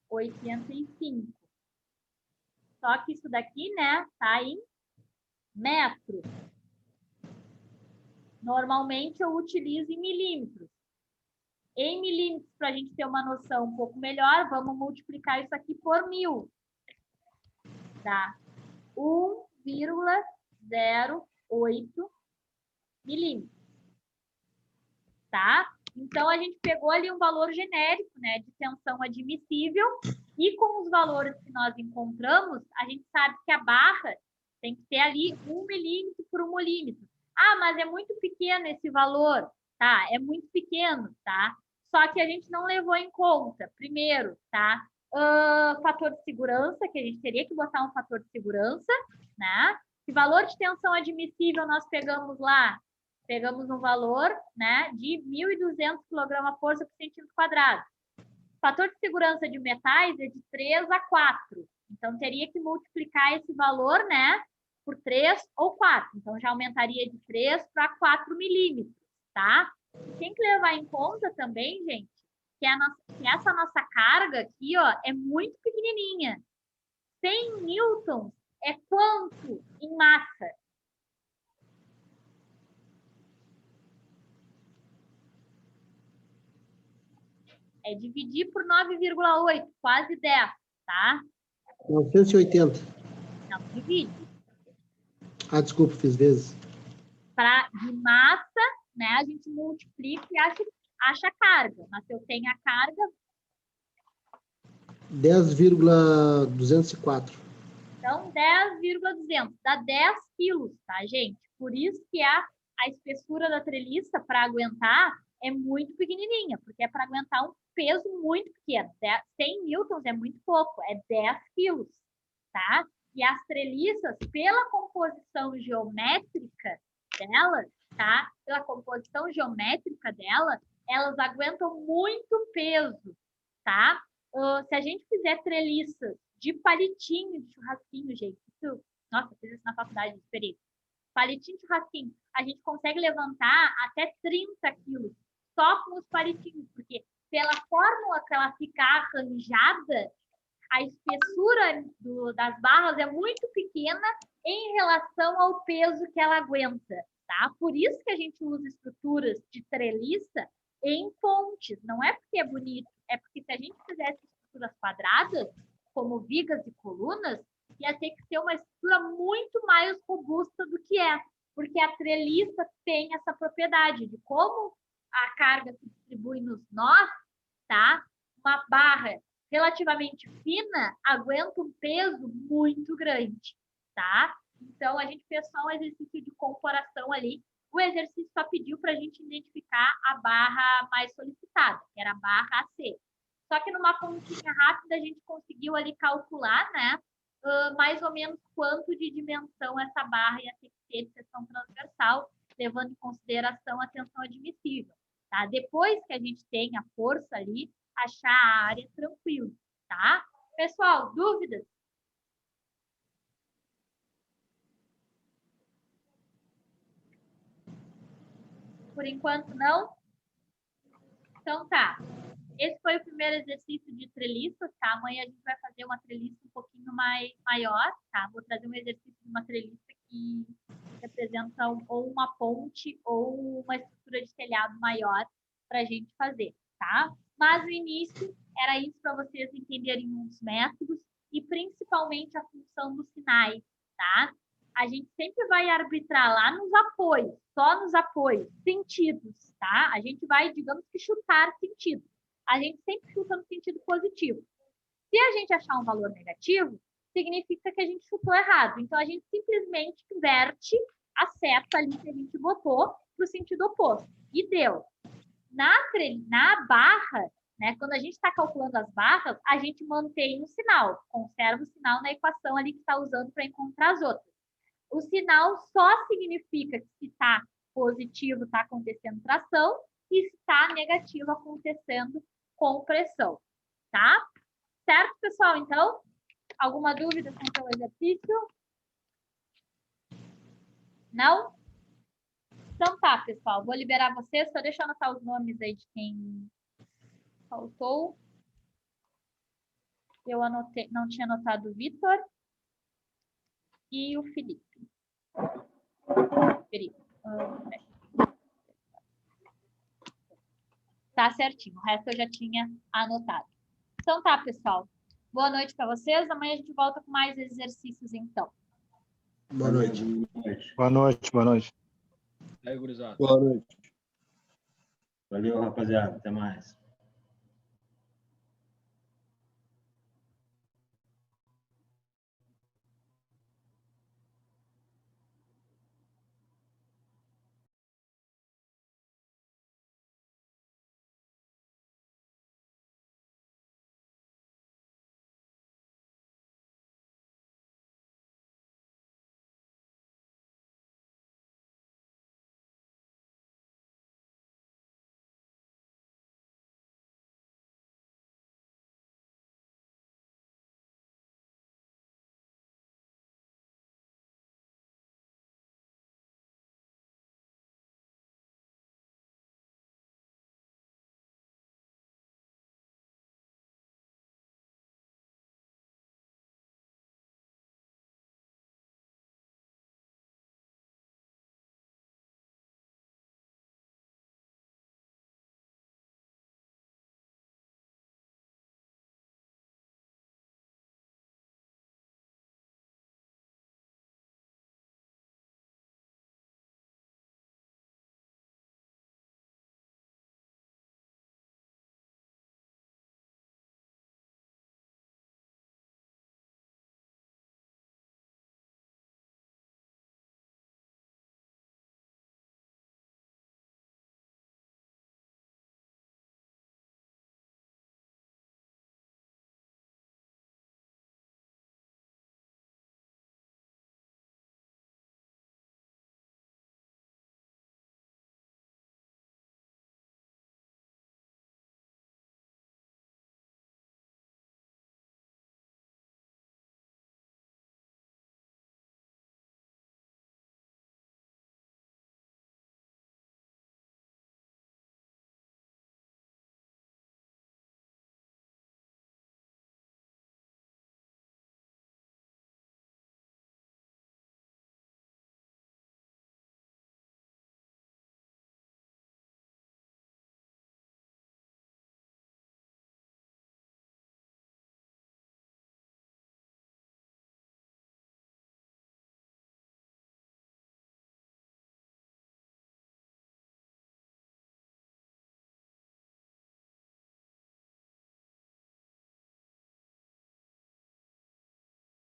85. Só que isso daqui, né, tá em metro. Normalmente eu utilizo em milímetros. Em milímetros, para a gente ter uma noção um pouco melhor, vamos multiplicar isso aqui por 1000. Dá 1,08 milímetros. Tá? Então, a gente pegou ali um valor genérico, né, de tensão admissível, e com os valores que nós encontramos, a gente sabe que a barra tem que ter ali 1 milímetro por 1 milímetro. Ah, mas é muito pequeno esse valor, tá? É muito pequeno, tá? Só que a gente não levou em conta, primeiro, tá? Fator de segurança, que a gente teria que botar um fator de segurança, né? Que valor de tensão admissível nós pegamos lá? Pegamos um valor, né, de 1.200 kgfm por centímetro quadrado. O fator de segurança de metais é de 3 a 4. Então, teria que multiplicar esse valor, né, por 3 ou 4. Então, já aumentaria de 3 para 4 milímetros, tá? Tem que levar em conta também, gente, que essa nossa carga aqui, ó, é muito pequenininha. 100 newtons é quanto em massa? É dividir por 9,8, quase 10, tá? 980. Não, divide. Ah, desculpa, fiz vezes. De massa, né, a gente multiplica e acha a carga. Mas se eu tenho a carga... 10,204. Então, 10,200. Dá 10 quilos, tá, gente? Por isso que a espessura da treliça, para aguentar, é muito pequenininha, porque é para aguentar um peso muito pequeno. 100 newtons é muito pouco, é 10 quilos, tá? E as treliças, pela composição geométrica dela, tá? Pela composição geométrica dela, elas aguentam muito peso, tá? Se a gente fizer treliças de palitinho de churrasquinho, gente, isso, nossa, eu fiz isso na faculdade de experiência. Palitinho de churrasquinho, a gente consegue levantar até 30 quilos só com os palitinhos, porque pela fórmula que ela fica arranjada, a espessura das barras é muito pequena em relação ao peso que ela aguenta, tá? Por isso que a gente usa estruturas de treliça em pontes. Não é porque é bonito, é porque se a gente fizesse estruturas quadradas, como vigas e colunas, ia ter que ser uma estrutura muito mais robusta do que é, porque a treliça tem essa propriedade de como a carga se distribui nos nós, tá? Uma barra relativamente fina aguenta um peso muito grande, tá? Então, a gente fez só um exercício de comparação ali. O exercício só pediu para a gente identificar a barra mais solicitada, que era a barra AC. Só que numa continha rápida, a gente conseguiu ali calcular, né? Mais ou menos quanto de dimensão essa barra ia ter que ter de seção transversal, levando em consideração a tensão admissível. Tá? Depois que a gente tem a força ali, achar a área tranquilo, tá? Pessoal, dúvidas? Por enquanto, não? Então, tá. Esse foi o primeiro exercício de treliças, tá? Amanhã a gente vai fazer uma treliça um pouquinho maior, tá? Vou trazer um exercício de uma treliça que representa ou uma ponte ou uma estrutura de telhado maior para a gente fazer, tá? Mas no início era isso para vocês entenderem os métodos e principalmente a função dos sinais, tá? A gente sempre vai arbitrar lá nos apoios, só nos apoios, sentidos, tá? A gente vai, digamos que, chutar sentido. A gente sempre chuta no sentido positivo. Se a gente achar um valor negativo, significa que a gente chutou errado. Então, a gente simplesmente inverte a seta ali que a gente botou para o sentido oposto. E deu. Na barra, né, quando a gente está calculando as barras, a gente mantém o sinal, conserva o sinal na equação ali que está usando para encontrar as outras. O sinal só significa que se está positivo, está acontecendo tração, e se está negativo, acontecendo compressão, tá? Certo, pessoal? Então, alguma dúvida com o exercício? Não? Então tá, pessoal. Vou liberar vocês. Só deixa eu anotar os nomes aí de quem faltou. Eu anotei, não tinha anotado o Vitor e o Felipe. Felipe. Tá certinho. O resto eu já tinha anotado. Então tá, pessoal. Boa noite para vocês. Amanhã a gente volta com mais exercícios, então. Boa noite. Boa noite, boa noite. Aí, gurizada. Boa noite. Valeu, rapaziada. Até mais.